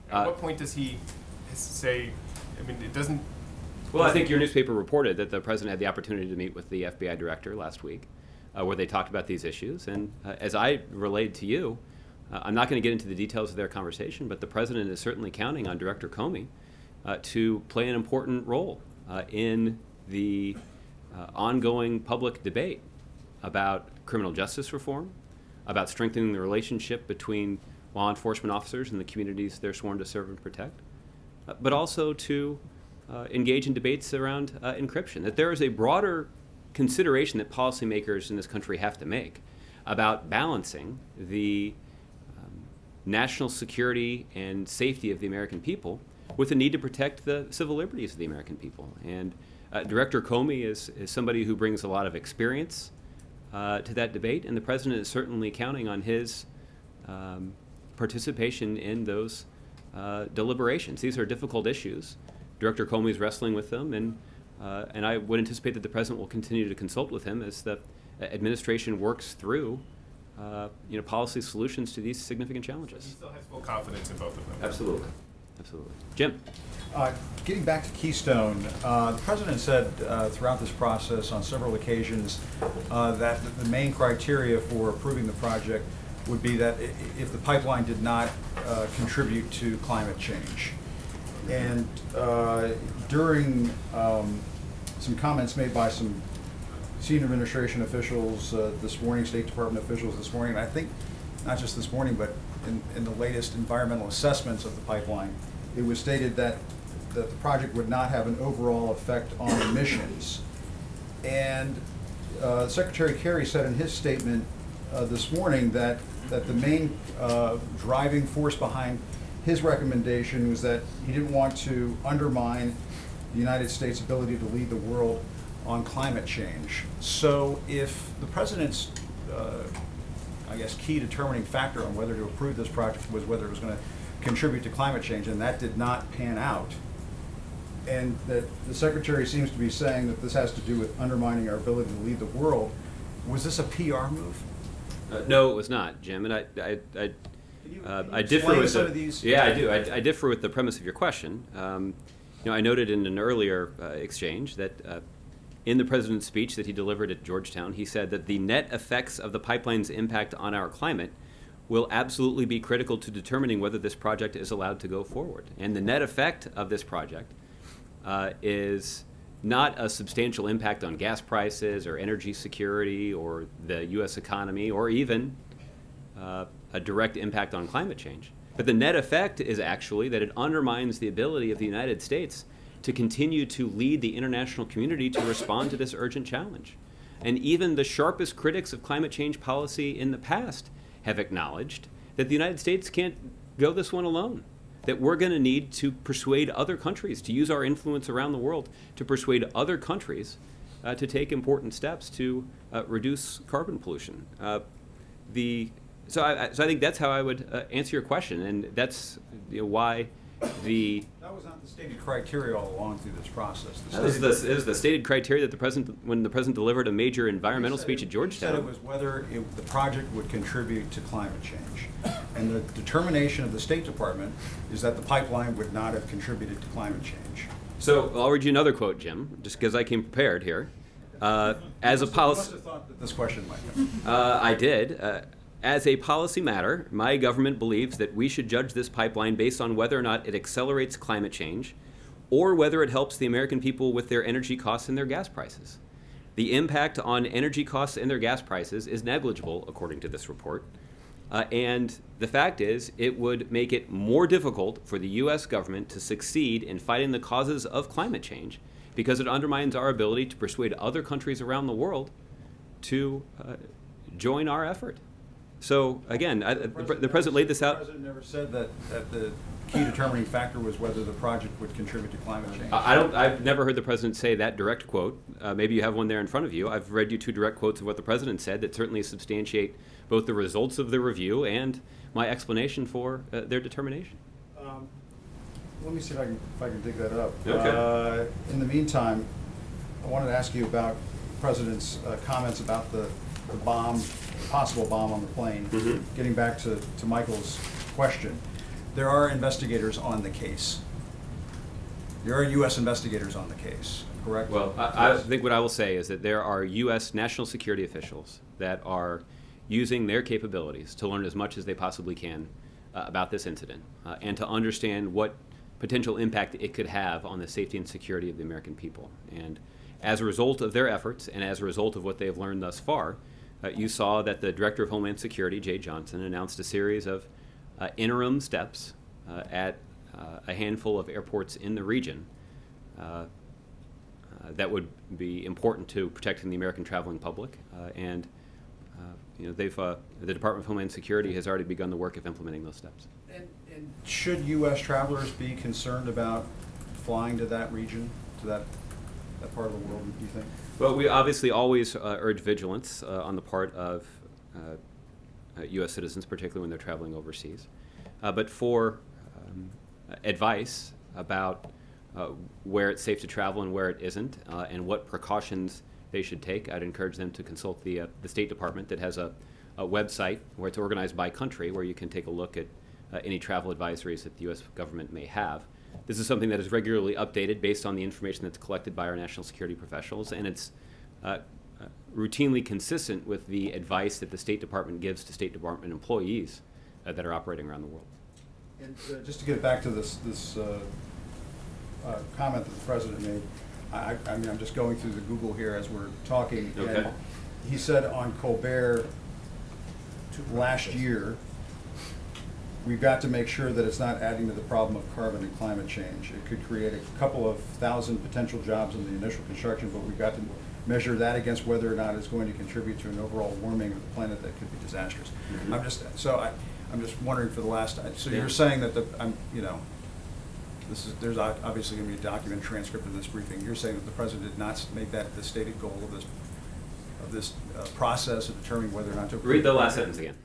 at what point does he say? I mean, it doesn't.
Well, I think your newspaper reported that the president had the opportunity to meet with the FBI director last week, where they talked about these issues, and as I relayed to you. I'm not going to get into the details of their conversation, but the president is certainly counting on Director Comey to play an important role in the ongoing public debate about criminal justice reform, about strengthening the relationship between law enforcement officers and the communities they're sworn to serve and protect, but also to engage in debates around encryption. That there is a broader consideration that policymakers in this country have to make about balancing the national security and safety of the American people with the need to protect the civil liberties of the American people. And Director Comey is somebody who brings a lot of experience to that debate, and the president is certainly counting on his participation in those deliberations. These are difficult issues. Director Comey is wrestling with them, and I would anticipate that the president will continue to consult with him as the administration works through policy solutions to these significant challenges.
He still has full confidence in both of them.
Absolutely. Jim?
Getting back to Keystone, the president said throughout this process on several occasions that the main criteria for approving the project would be that if the pipeline did not contribute to climate change. And during some comments made by some senior administration officials this morning, State Department officials this morning, and I think not just this morning, but in the latest environmental assessments of the pipeline, it was stated that the project would not have an overall effect on emissions. And Secretary Kerry said in his statement this morning that the main driving force behind his recommendation was that he didn't want to undermine the United States' ability to lead the world on climate change. So if the president's, I guess, key determining factor on whether to approve this project was whether it was going to contribute to climate change, and that did not pan out, and that the secretary seems to be saying that this has to do with undermining our ability to lead the world, was this a PR move?
No, it was not, Jim, and I differ
explain
with
some of these?
Yeah, I do. I differ with the premise of your question. I noted in an earlier exchange that in the president's speech that he delivered at Georgetown, he said that the net effects of the pipeline's impact on our climate will absolutely be critical to determining whether this project is allowed to go forward. And the net effect of this project is not a substantial impact on gas prices or energy security or the U.S. economy or even a direct impact on climate change. But the net effect is actually that it undermines the ability of the United States to continue to lead the international community to respond to this urgent challenge. And even the sharpest critics of climate change policy in the past have acknowledged that the United States can't go this one alone, that we're going to need to persuade other countries, to use our influence around the world to persuade other countries to take important steps to reduce carbon pollution. So I think that's how I would answer your question, and that's why the...
That was not the stated criteria all along through this process.
It is the stated criteria that the president, when the president delivered a major environmental speech at Georgetown.
He said it was whether the project would contribute to climate change. And the determination of the State Department is that the pipeline would not have contributed to climate change.
So I'll read you another quote, Jim, just because I came prepared here. As a
You
policy...
must have thought that this question might come.
I did. As a policy matter, my government believes that we should judge this pipeline based on whether or not it accelerates climate change or whether it helps the American people with their energy costs and their gas prices. The impact on energy costs and their gas prices is negligible, according to this report. And the fact is, it would make it more difficult for the U.S. government to succeed in fighting the causes of climate change because it undermines our ability to persuade other countries around the world to join our effort. So again, the president laid this out.
The president never said that the key determining factor was whether the project would contribute to climate change.
I've never heard the president say that direct quote. Maybe you have one there in front of you. I've read you two direct quotes of what the president said that certainly substantiate both the results of the review and my explanation for their determination.
Let me see if I can dig that up.
Okay.
In the meantime, I wanted to ask you about the president's comments about the bomb, possible bomb on the plane.
Mm-hmm.
Getting back to Michael's question, there are investigators on the case. There are U.S. investigators on the case, correct?
Well, I think what I will say is that there are U.S. national security officials that are using their capabilities to learn as much as they possibly can about this incident and to understand what potential impact it could have on the safety and security of the American people. And as a result of their efforts and as a result of what they have learned thus far, you saw that the Director of Homeland Security, Jay Johnson, announced a series of interim steps at a handful of airports in the region that would be important to protecting the American traveling public. The Department of Homeland Security has already begun the work of implementing those steps.
And should U.S. travelers be concerned about flying to that region, to that part of the world, do you think?
Well, we obviously always urge vigilance on the part of U.S. citizens, particularly when they're traveling overseas. But for advice about where it's safe to travel and where it isn't, and what precautions they should take, I'd encourage them to consult the State Department that has a website where it's organized by country where you can take a look at any travel advisories that the U.S. government may have. This is something that is regularly updated based on the information that's collected by our national security professionals, and it's routinely consistent with the advice that the State Department gives to State Department employees that are operating around the world.
And just to get back to this comment that the president made, I mean, I'm just going through the Google here as we're talking.
Okay.
And he said on Colbert last year, we've got to make sure that it's not adding to the problem of carbon and climate change. It could create a couple of thousand potential jobs in the initial construction, but we've got to measure that against whether or not it's going to contribute to an overall warming of the planet that could be disastrous.
Mm-hmm.
I'm just wondering for the last, so
Yeah.
you're saying that there's obviously going to be a document transcript of this briefing. You're saying that the president did not make that the stated goal of this process of determining whether or not to approve.
Read the last sentence again.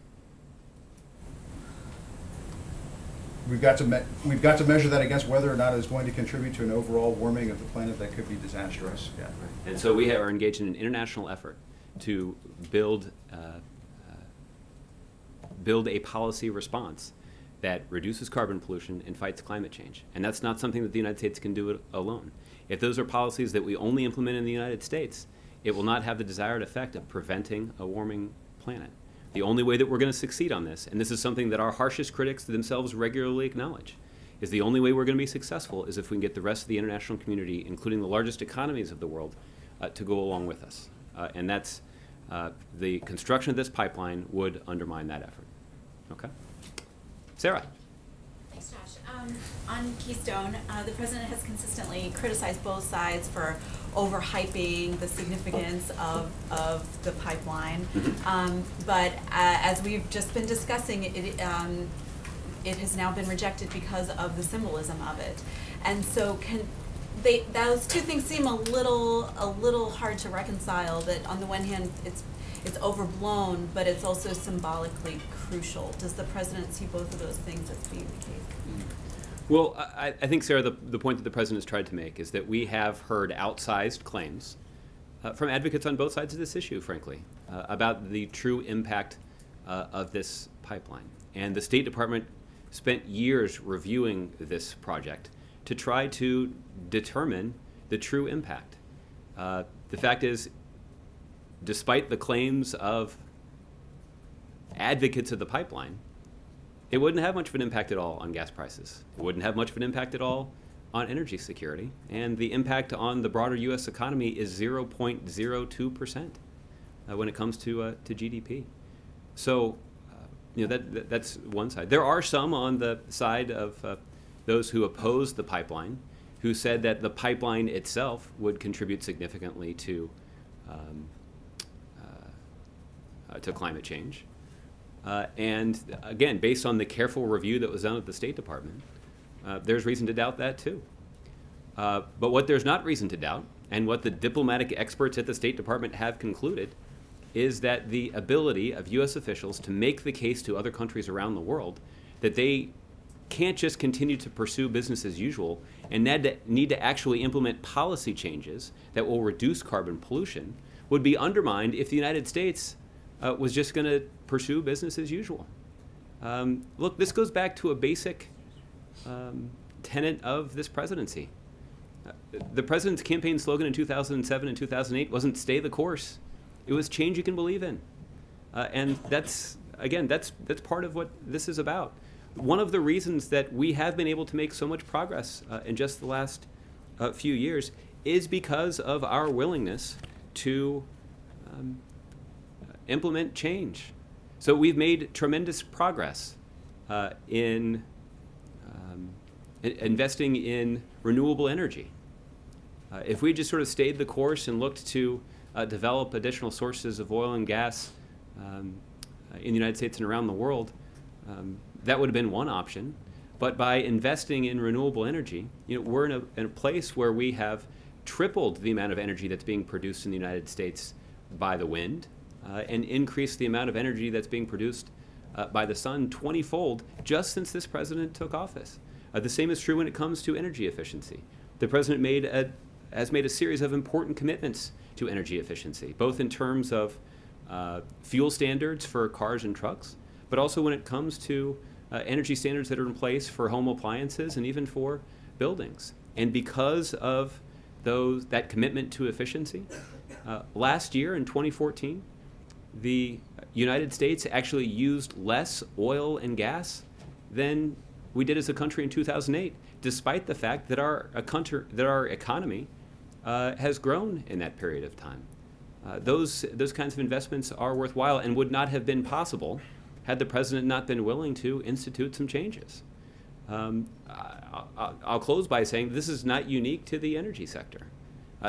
We've got to measure that against whether or not it's going to contribute to an overall warming of the planet that could be disastrous. Yeah.
And so we are engaged in an international effort to build a policy response that reduces carbon pollution and fights climate change. And that's not something that the United States can do alone. If those are policies that we only implement in the United States, it will not have the desired effect of preventing a warming planet. The only way that we're going to succeed on this, and this is something that our harshest critics themselves regularly acknowledge, is the only way we're going to be successful is if we can get the rest of the international community, including the largest economies of the world, to go along with us. And that's the construction of this pipeline would undermine that effort. Okay? Sarah.
Thanks, Josh. On Keystone, the president has consistently criticized both sides for overhyping the significance of the pipeline. But as we've just been discussing, it has now been rejected because of the symbolism of it. And so those two things seem a little hard to reconcile, that on the one hand it's overblown, but it's also symbolically crucial. Does the president see both of those things as being the case?
Well, I think, Sarah, the point that the president has tried to make is that we have heard outsized claims from advocates on both sides of this issue, frankly, about the true impact of this pipeline. And the State Department spent years reviewing this project to try to determine the true impact. The fact is, despite the claims of advocates of the pipeline, it wouldn't have much of an impact at all on gas prices. It wouldn't have much of an impact at all on energy security. And the impact on the broader U.S. economy is 0.02% when it comes to GDP. So, that's one side. There are some on the side of those who oppose the pipeline who said that the pipeline itself would contribute significantly to climate change. And again, based on the careful review that was done at the State Department, there's reason to doubt that too. But what there's not reason to doubt, and what the diplomatic experts at the State Department have concluded, is that the ability of U.S. officials to make the case to other countries around the world that they can't just continue to pursue business as usual and need to actually implement policy changes that will reduce carbon pollution would be undermined if the United States was just going to pursue business as usual. Look, this goes back to a basic tenet of this presidency. The president's campaign slogan in 2007 and 2008 wasn't "stay the course." It was "change you can believe in." And that's part of what this is about. One of the reasons that we have been able to make so much progress in just the last few years is because of our willingness to implement change. So we've made tremendous progress in investing in renewable energy. If we just sort of stayed the course and looked to develop additional sources of oil and gas in the United States and around the world, that would have been one option. But by investing in renewable energy, we're in a place where we have tripled the amount of energy that's being produced in the United States by the wind, and increased the amount of energy that's being produced by the sun 20-fold just since this president took office. The same is true when it comes to energy efficiency. The president has made a series of important commitments to energy efficiency, both in terms of fuel standards for cars and trucks, but also when it comes to energy standards that are in place for home appliances and even for buildings. And because of that commitment to efficiency, last year in 2014, the United States actually used less oil and gas than we did as a country in 2008, despite the fact that our economy has grown in that period of time. Those kinds of investments are worthwhile and would not have been possible had the president not been willing to institute some changes. I'll close by saying this is not unique to the energy sector.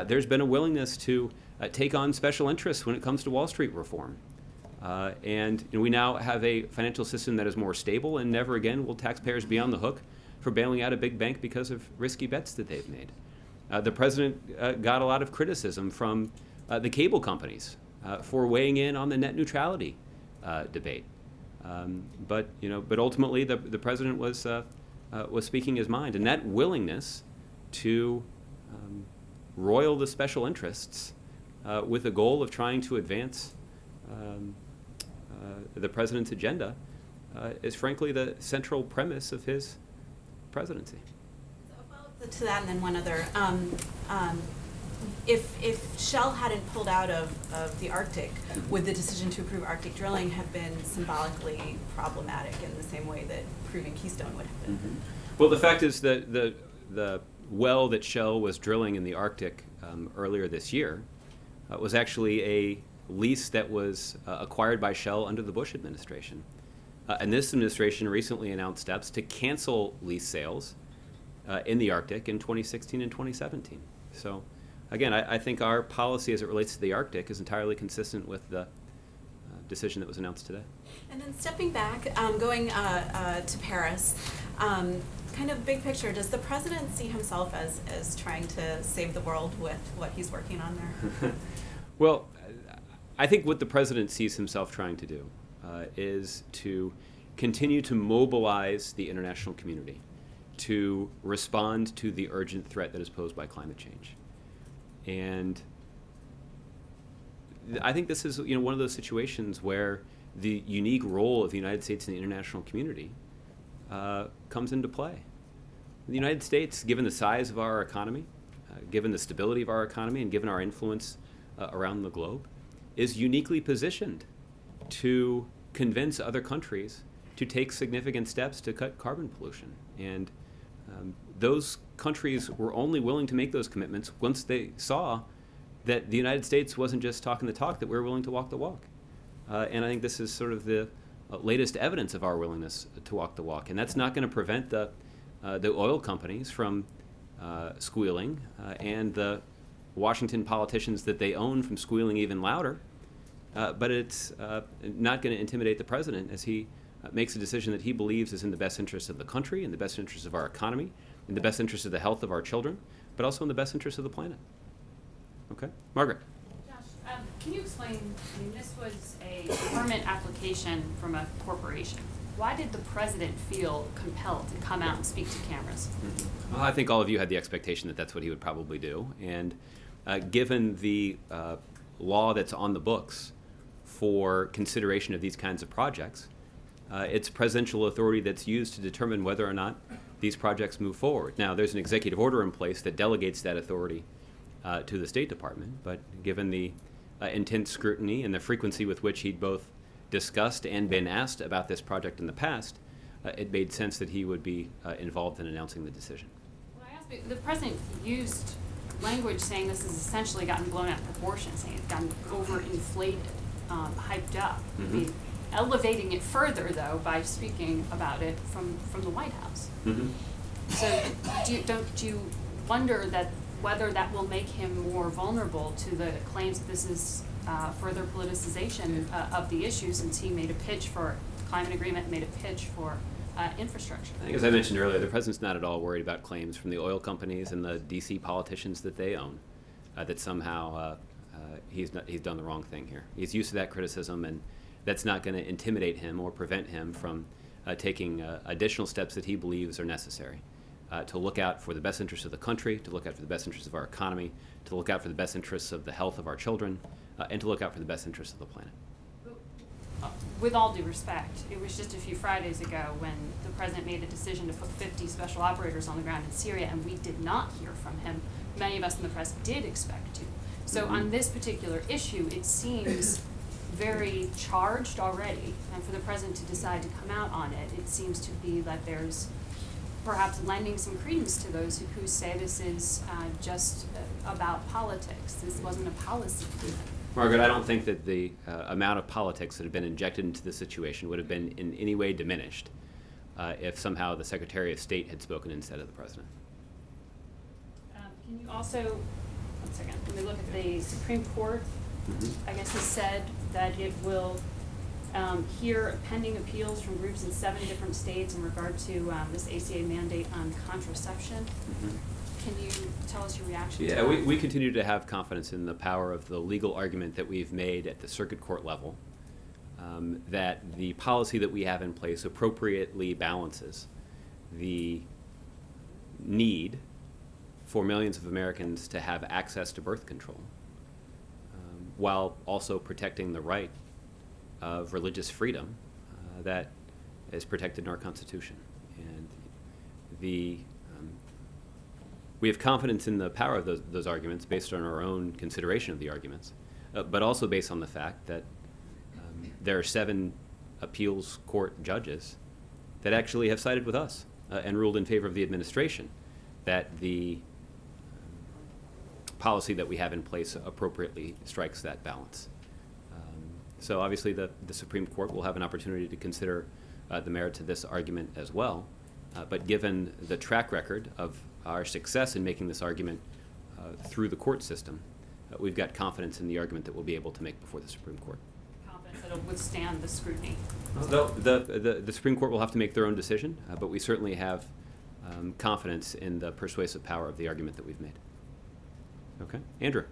there's been a willingness to take on special interests when it comes to Wall Street reform. And we now have a financial system that is more stable, and never again will taxpayers be on the hook for bailing out a big bank because of risky bets that they've made. The president got a lot of criticism from the cable companies for weighing in on the net neutrality debate. But ultimately the president was speaking his mind, and that willingness to roil the special interests with the goal of trying to advance the president's agenda is frankly the central premise of his presidency.
So a follow-up to that, and then one other. If Shell hadn't pulled out of the Arctic, would the decision to approve Arctic drilling have been symbolically problematic in the same way that approving Keystone would have been?
Mm-hmm. Well, the fact is that the well that Shell was drilling in the Arctic earlier this year was actually a lease that was acquired by Shell under the Bush administration. And this administration recently announced steps to cancel lease sales in the Arctic in 2016 and 2017. So, again, I think our policy as it relates to the Arctic is entirely consistent with the decision that was announced today.
And then stepping back, going to Paris, kind of big picture, does the president see himself as trying to save the world with what he's working on there?
Well, I think what the president sees himself trying to do is to continue to mobilize the international community to respond to the urgent threat that is posed by climate change. And I think this is one of those situations where the unique role of the United States in the international community comes into play. The United States, given the size of our economy, given the stability of our economy, and given our influence around the globe, is uniquely positioned to convince other countries to take significant steps to cut carbon pollution. And those countries were only willing to make those commitments once they saw that the United States wasn't just talking the talk, that we were willing to walk the walk. And I think this is sort of the latest evidence of our willingness to walk the walk. And that's not going to prevent the oil companies from squealing and the Washington politicians that they own from squealing even louder. But it's not going to intimidate the president as he makes a decision that he believes is in the best interest of the country, in the best interest of our economy, in the best interest of the health of our children, but also in the best interest of the planet. Okay? Margaret.
Josh, can you explain, this was a permit application from a corporation. Why did the president feel compelled to come out and speak to cameras?
Mm-hmm. Well, I think all of you had the expectation that that's what he would probably do. And given the law that's on the books for consideration of these kinds of projects, it's presidential authority that's used to determine whether or not these projects move forward. Now, there's an executive order in place that delegates that authority to the State Department, but given the intense scrutiny and the frequency with which he'd both discussed and been asked about this project in the past, it made sense that he would be involved in announcing the decision.
Well, I asked, the president used language saying this has essentially gotten blown out of proportion, saying it's gotten overinflated, hyped up.
Mm-hmm.
I mean, elevating it further, though, by speaking about it from the White House.
Mm-hmm.
So don't you wonder that whether that will make him more vulnerable to the claims that this is further politicization of the issue, since he made a pitch for climate agreement, made a pitch for infrastructure?
I think, as I mentioned earlier, the president's not at all worried about claims from the oil companies and the D.C. politicians that they own, that somehow he's done the wrong thing here. He's used to that criticism, and that's not going to intimidate him or prevent him from taking additional steps that he believes are necessary to look out for the best interests of the country, to look out for the best interests of our economy, to look out for the best interests of the health of our children, and to look out for the best interests of the planet.
With all due respect, it was just a few Fridays ago when the president made the decision to put 50 special operators on the ground in Syria, and we did not hear from him. Many of us in the press did expect to. So on this particular issue, it seems very charged already, and for the president to decide to come out on it, it seems to be that there's perhaps lending some credence to those who say this is just about politics. This wasn't a policy.
Margaret, I don't think that the amount of politics that have been injected into the situation would have been in any way diminished if somehow the Secretary of State had spoken instead of the President.
Can you also
one second. When we look at the Supreme Court, I guess has said that it will hear pending appeals from groups in 7 different states in regard to this ACA mandate on contraception. Can you tell us your reaction to
Yeah,
that?
we continue to have confidence in the power of the legal argument that we've made at the circuit court level, that the policy that we have in place appropriately balances the need for millions of Americans to have access to birth control, while also protecting the right of religious freedom that is protected in our Constitution. And we have confidence in the power of those arguments based on our own consideration of the arguments, but also based on the fact that there are 7 appeals court judges that actually have sided with us and ruled in favor of the administration that the policy that we have in place appropriately strikes that balance. So obviously the Supreme Court will have an opportunity to consider the merits of this argument as well, but given the track record of our success in making this argument through the court system, we've got confidence in the argument that we'll be able to make before the Supreme Court.
Confidence that it'll withstand the scrutiny.
The Supreme Court will have to make their own decision, but we certainly have confidence in the persuasive power of the argument that we've made. Okay, Andrew.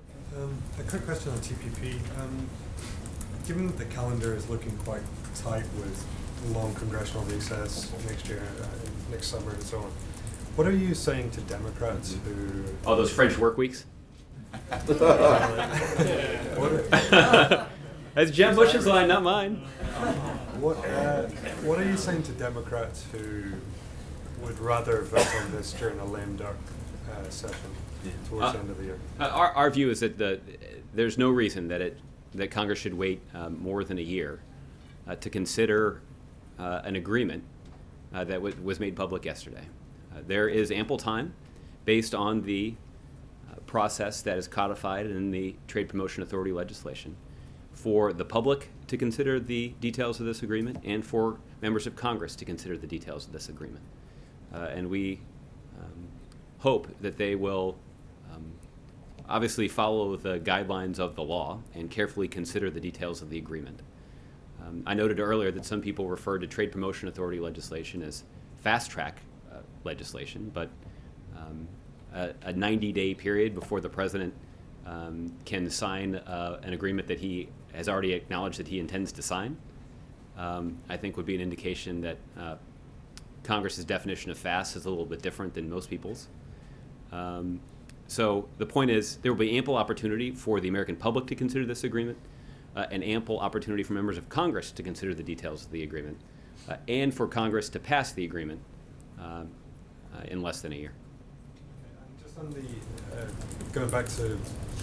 A quick question on TPP. Given that the calendar is looking quite tight with long congressional recess next year, next summer and so on, what are you saying to Democrats who...
All those French work weeks? That's Jeb Bush's line, not mine.
What are you saying to Democrats who would rather vote on this during a lame duck session towards the end of the year?
Our view is that there's no reason that Congress should wait more than a year to consider an agreement that was made public yesterday. There is ample time based on the process that is codified in the Trade Promotion Authority legislation for the public to consider the details of this agreement and for members of Congress to consider the details of this agreement. And we hope that they will obviously follow the guidelines of the law and carefully consider the details of the agreement. I noted earlier that some people referred to Trade Promotion Authority legislation as fast-track legislation, but a 90-day period before the president can sign an agreement that he has already acknowledged that he intends to sign, I think would be an indication that Congress's definition of fast is a little bit different than most people's. So the point is there will be ample opportunity for the American public to consider this agreement, and ample opportunity for members of Congress to consider the details of the agreement, and for Congress to pass the agreement in less than a year.
Just on the, going back to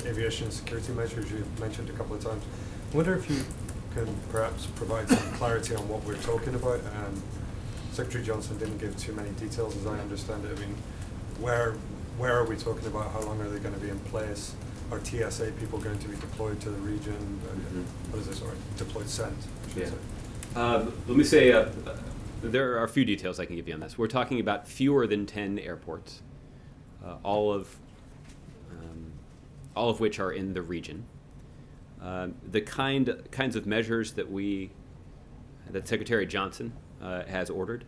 aviation security measures you mentioned a couple of times, I wonder if you can perhaps provide some clarity on what we're talking about. Secretary Johnson didn't give too many details as I understand it. I mean, where are we talking about? How long are they going to be in place? Are TSA people going to be deployed to the region? What is this, sorry, deployed sent, I should say.
Let me say, there are a few details I can give you on this. We're talking about fewer than 10 airports, all of which are in the region. The kinds of measures that Secretary Johnson has ordered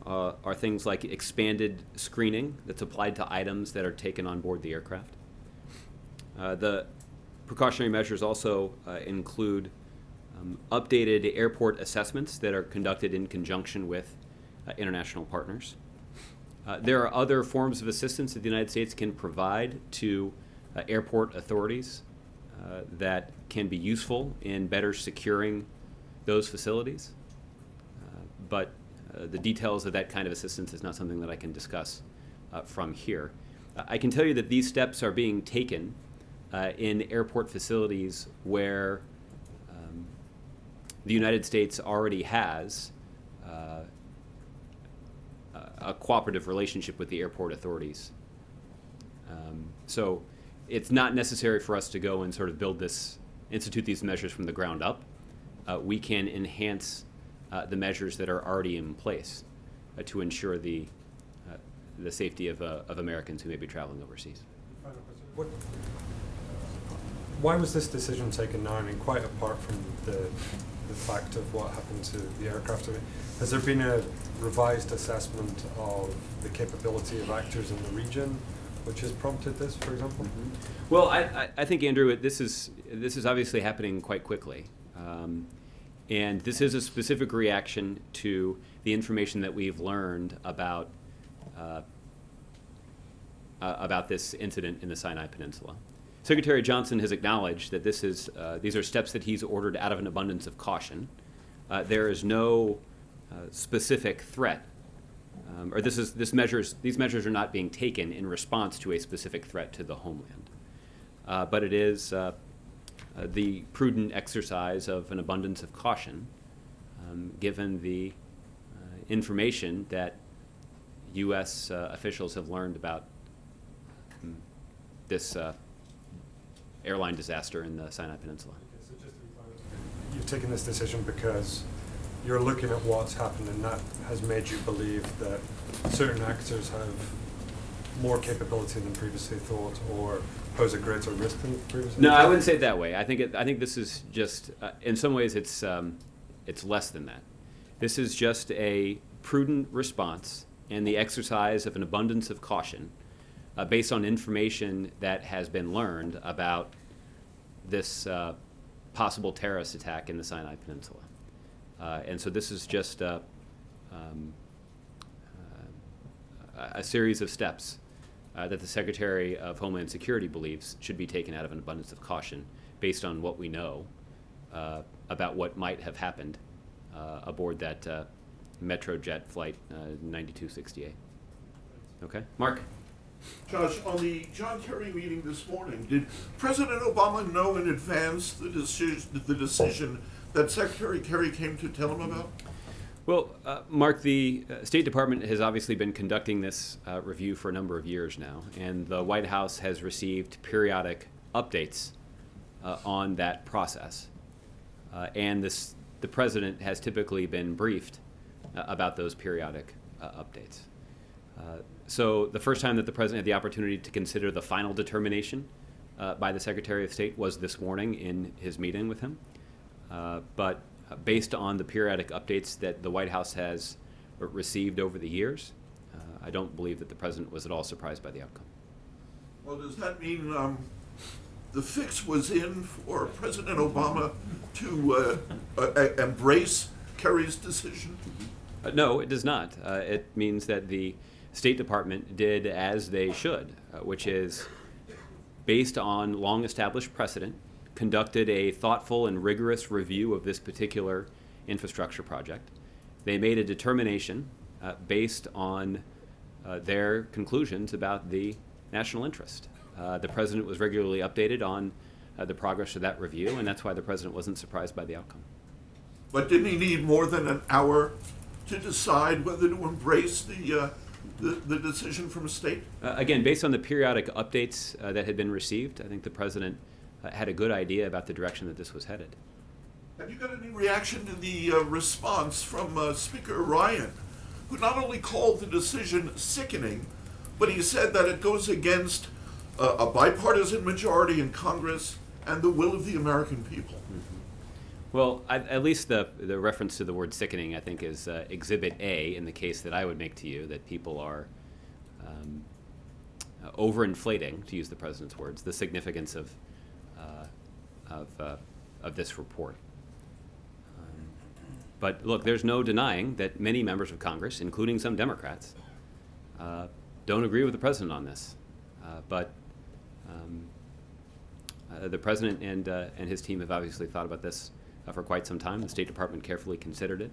are things like expanded screening that's applied to items that are taken on board the aircraft. The precautionary measures also include updated airport assessments that are conducted in conjunction with international partners. There are other forms of assistance that the United States can provide to airport authorities that can be useful in better securing those facilities. But the details of that kind of assistance is not something that I can discuss from here. I can tell you that these steps are being taken in airport facilities where the United States already has a cooperative relationship with the airport authorities. So it's not necessary for us to go and sort of institute these measures from the ground up. We can enhance the measures that are already in place to ensure the safety of Americans who may be traveling overseas.
Final question. Why was this decision taken now? I mean, quite apart from the fact of what happened to the aircraft, I mean, has there been a revised assessment of the capability of actors in the region, which has prompted this, for example?
Well, I think, Andrew, this is obviously happening quite quickly. And this is a specific reaction to the information that we've learned about this incident in the Sinai Peninsula. Secretary Johnson has acknowledged that these are steps that he's ordered out of an abundance of caution. There is no specific threat, or these measures are not being taken in response to a specific threat to the homeland. But it is the prudent exercise of an abundance of caution, given the information that U.S. Officials have learned about this airline disaster in the Sinai Peninsula.
Okay, so just to be clear, you've taken this decision because you're looking at what's happened, and that has made you believe that certain actors have more capability than previously thought, or pose a greater risk than previously
No,
thought?
I wouldn't say it that way. I think this is just, in some ways, it's less than that. This is just a prudent response and the exercise of an abundance of caution based on information that has been learned about this possible terrorist attack in the Sinai Peninsula. And so this is just a series of steps that the Secretary of Homeland Security believes should be taken out of an abundance of caution based on what we know about what might have happened aboard that Metrojet flight 9268. Okay, Mark?
Josh, on the John Kerry meeting this morning, did President Obama know in advance the decision that Secretary Kerry came to tell him about?
Well, Mark, the State Department has obviously been conducting this review for a number of years now, and the White House has received periodic updates on that process. And the President has typically been briefed about those periodic updates. So the first time that the President had the opportunity to consider the final determination by the Secretary of State was this morning in his meeting with him. But based on the periodic updates that the White House has received over the years, I don't believe that the President was at all surprised by the outcome.
Well, does that mean the fix was in for President Obama to embrace Kerry's decision?
No, it does not. It means that the State Department did as they should, which is, based on long-established precedent, conducted a thoughtful and rigorous review of this particular infrastructure project. They made a determination based on their conclusions about the national interest. The President was regularly updated on the progress of that review, and that's why the President wasn't surprised by the outcome.
But didn't he need more than an hour to decide whether to embrace the decision from State?
Again, based on the periodic updates that had been received, I think the President had a good idea about the direction that this was headed.
Have you got any reaction to the response from Speaker Ryan, who not only called the decision sickening, but he said that it goes against a bipartisan majority in Congress and the will of the American people?
Well, at least the reference to the word sickening, I think, is Exhibit A in the case that I would make to you, that people are overinflating, to use the President's words, the significance of this report. But look, there's no denying that many members of Congress, including some Democrats, don't agree with the President on this. But the President and his team have obviously thought about this for quite some time. The State Department carefully considered it.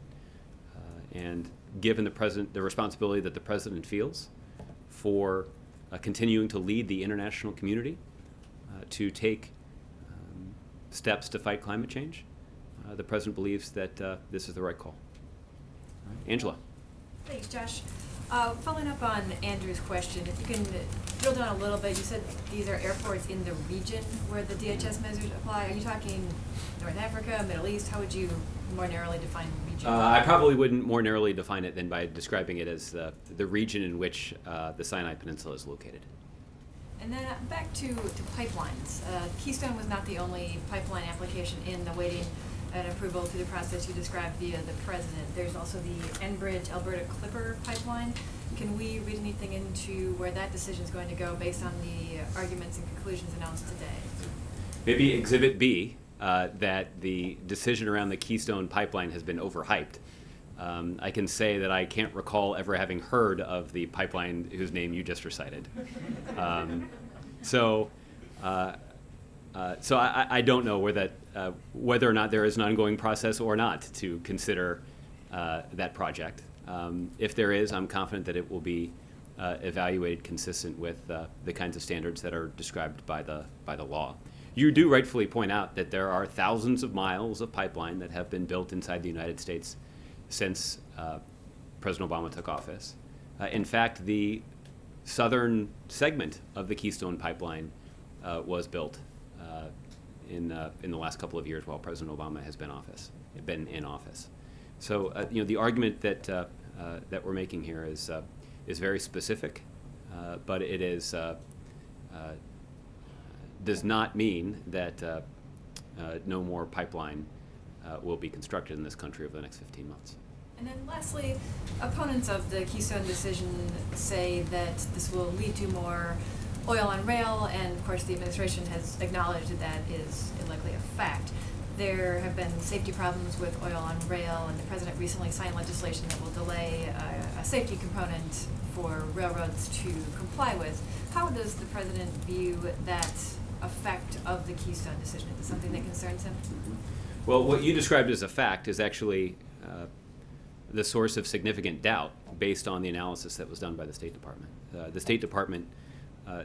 And given the President, the responsibility that the President feels for continuing to lead the international community to take steps to fight climate change, the President believes that this is the right call. All right. Angela.
Thanks, Josh. Following up on Andrew's question, if you can drill down a little bit, you said these are airports in the region where the DHS measures apply. Are you talking North Africa, Middle East? How would you more narrowly define region?
I probably wouldn't more narrowly define it than by describing it as the region in which the Sinai Peninsula is located.
And then back to pipelines. Keystone was not the only pipeline application in the waiting and approval through the process you described via the president. There's also the Enbridge Alberta Clipper pipeline. Can we read anything into where that decision is going to go based on the arguments and conclusions announced today?
Maybe Exhibit B, that the decision around the Keystone pipeline has been overhyped. I can say that I can't recall ever having heard of the pipeline whose name you just recited. So I don't know whether or not there is an ongoing process or not to consider that project. If there is, I'm confident that it will be evaluated consistent with the kinds of standards that are described by the law. You do rightfully point out that there are thousands of miles of pipeline that have been built inside the United States since President Obama took office. In fact, the southern segment of the Keystone pipeline was built in the last couple of years while President Obama has been in office. So the argument that we're making here is very specific, but it is does not mean that no more pipeline will be constructed in this country over the next 15 months.
And then lastly, opponents of the Keystone decision say that this will lead to more oil on rail, and of course the administration has acknowledged that that is likely a fact. There have been safety problems with oil on rail, and the president recently signed legislation that will delay a safety component for railroads to comply with. How does the president view that effect of the Keystone decision? Is it something that concerns him?
Well, what you described as a fact is actually the source of significant doubt based on the analysis that was done by the State Department. The State Department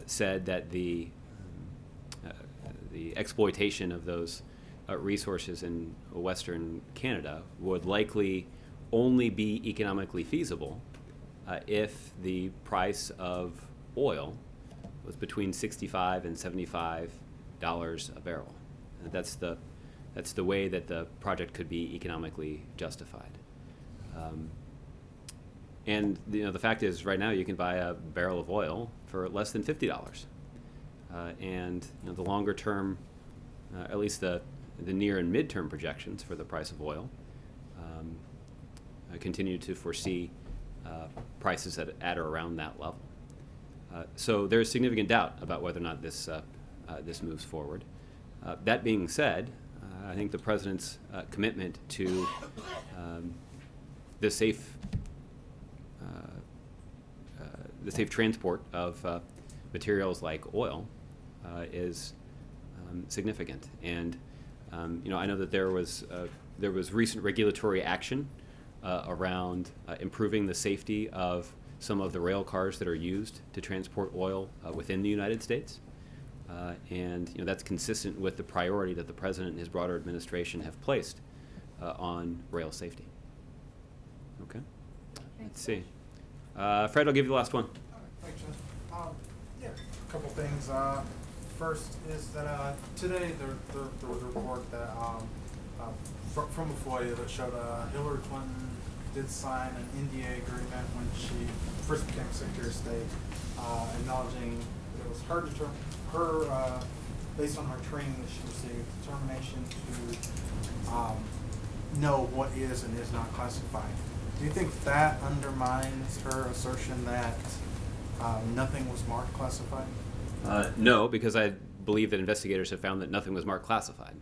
said that the exploitation of those resources in Western Canada would likely only be economically feasible if the price of oil was between $65 and $75 a barrel. That's the way that the project could be economically justified. And the fact is, right now you can buy a barrel of oil for less than $50. And the longer term, at least the near and mid-term projections for the price of oil continue to foresee prices at or around that level. So there's significant doubt about whether or not this moves forward. That being said, I think the president's commitment to the safe transport of materials like oil is significant. And I know that there was recent regulatory action around improving the safety of some of the rail cars that are used to transport oil within the United States. And that's consistent with the priority that the president and his broader administration have placed on rail safety. Okay. Let's see. Fred, I'll give you the last one.
Thanks, John. Yeah, a couple things. First is that today there was a report that from a FOIA that showed Hillary Clinton did sign an NDA agreement when she first became Secretary of State, acknowledging that it was her based on her training that she received, determination to know what is and is not classified. Do you think that undermines her assertion that nothing was marked classified?
No, because I believe that investigators have found that nothing was marked classified.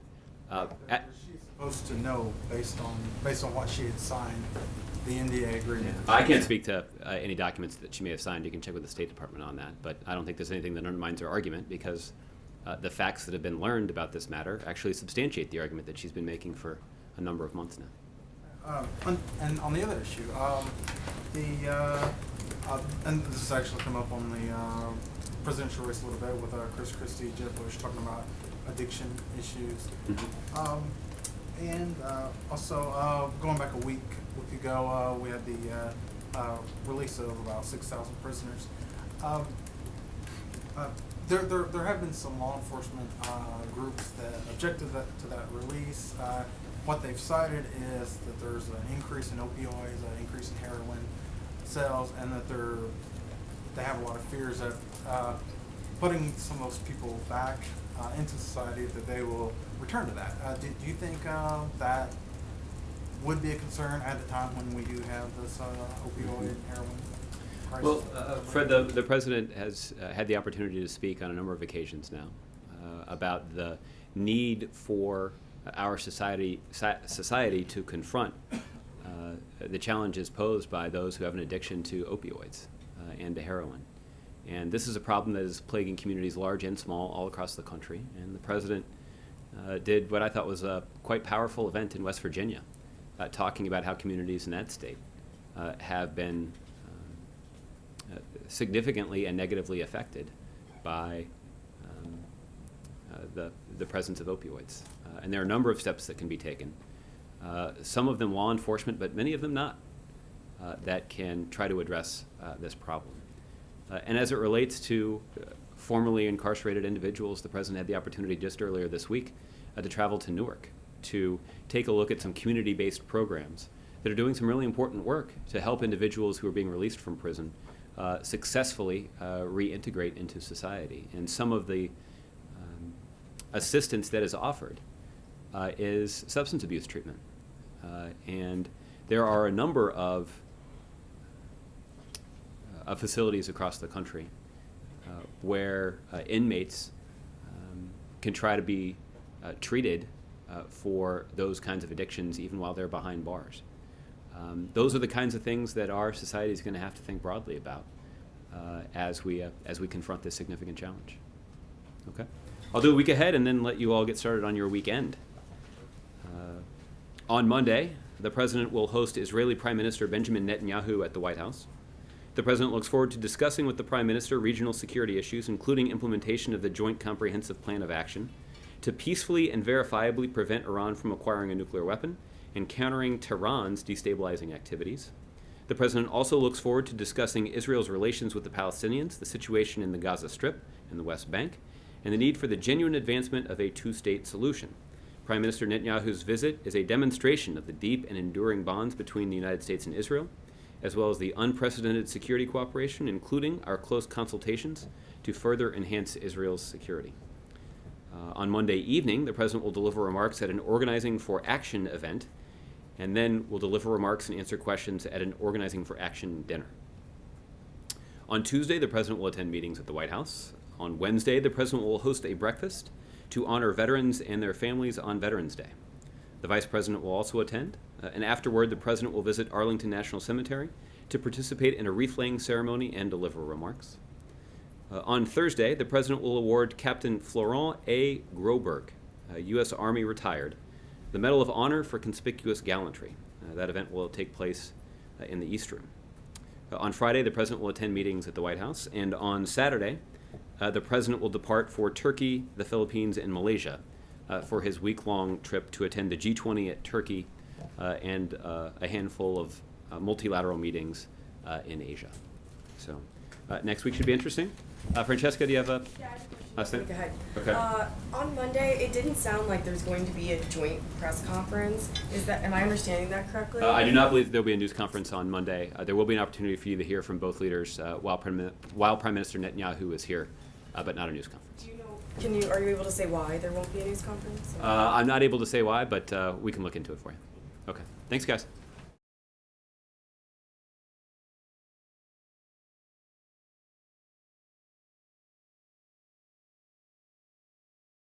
She's supposed to know based on what she had signed, the NDA agreement.
I can't speak to any documents that she may have signed. You can check with the State Department on that, but I don't think there's anything that undermines her argument, because the facts that have been learned about this matter actually substantiate the argument that she's been making for a number of months now.
And on the other issue, and this has actually come up on the presidential race a little bit with Chris Christie, Jeb Bush, talking about addiction issues. And also, going back a week ago, we had the release of about 6,000 prisoners. There have been some law enforcement groups that objected to that release. What they've cited is that there's an increase in opioids, an increase in heroin sales, and that they have a lot of fears that
putting some of those people back into society, that they will return to that. Do you think that would be a concern at a time when we do have this opioid and heroin crisis?
Well, Fred, the president has had the opportunity to speak on a number of occasions now about the need for our society to confront the challenges posed by those who have an addiction to opioids and to heroin. And this is a problem that is plaguing communities large and small all across the country. And the president did what I thought was a quite powerful event in West Virginia, talking about how communities in that state have been significantly and negatively affected by the presence of opioids. And there are a number of steps that can be taken, some of them law enforcement, but many of them not, that can try to address this problem. And as it relates to formerly incarcerated individuals, the president had the opportunity just earlier this week to travel to Newark to take a look at some community-based programs that are doing some really important work to help individuals who are being released from prison successfully reintegrate into society. And some of the assistance that is offered is substance abuse treatment. And there are a number of facilities across the country where inmates can try to be treated for those kinds of addictions even while they're behind bars. Those are the kinds of things that our society is going to have to think broadly about as we confront this significant challenge. Okay? I'll do a week ahead and then let you all get started on your weekend. On Monday, the president will host Israeli Prime Minister Benjamin Netanyahu at the White House. The president looks forward to discussing with the prime minister regional security issues, including implementation of the Joint Comprehensive Plan of Action to peacefully and verifiably prevent Iran from acquiring a nuclear weapon and countering Tehran's destabilizing activities. The president also looks forward to discussing Israel's relations with the Palestinians, the situation in the Gaza Strip and the West Bank, and the need for the genuine advancement of a two-state solution. Prime Minister Netanyahu's visit is a demonstration of the deep and enduring bonds between the United States and Israel, as well as the unprecedented security cooperation, including our close consultations to further enhance Israel's security. On Monday evening, the president will deliver remarks at an Organizing for Action event, and then will deliver remarks and answer questions at an Organizing for Action dinner. On Tuesday, the president will attend meetings at the White House. On Wednesday, the president will host a breakfast to honor veterans and their families on Veterans Day. The vice president will also attend, and afterward, the president will visit Arlington National Cemetery to participate in a wreath-laying ceremony and deliver remarks. On Thursday, the president will award Captain Florent A. Groberg, U.S. Army retired, the Medal of Honor for Conspicuous Gallantry. That event will take place in the East Room. On Friday, the president will attend meetings at the White House, and on Saturday, the president will depart for Turkey, the Philippines, and Malaysia for his week-long trip to attend the G20 at Turkey and a handful of multilateral meetings in Asia. So next week should be interesting. Francesca, do you have a last thing?
Go ahead.
Okay.
On Monday, it didn't sound like there's going to be a joint press conference. Am I understanding that correctly?
I do not believe there will be a news conference on Monday. There will be an opportunity for you to hear from both leaders while Prime Minister Netanyahu is here, but not a news conference.
Do you know, are you able to say why there won't be a news conference?
I'm not able to say why, but we can look into it for you. Okay. Thanks, guys.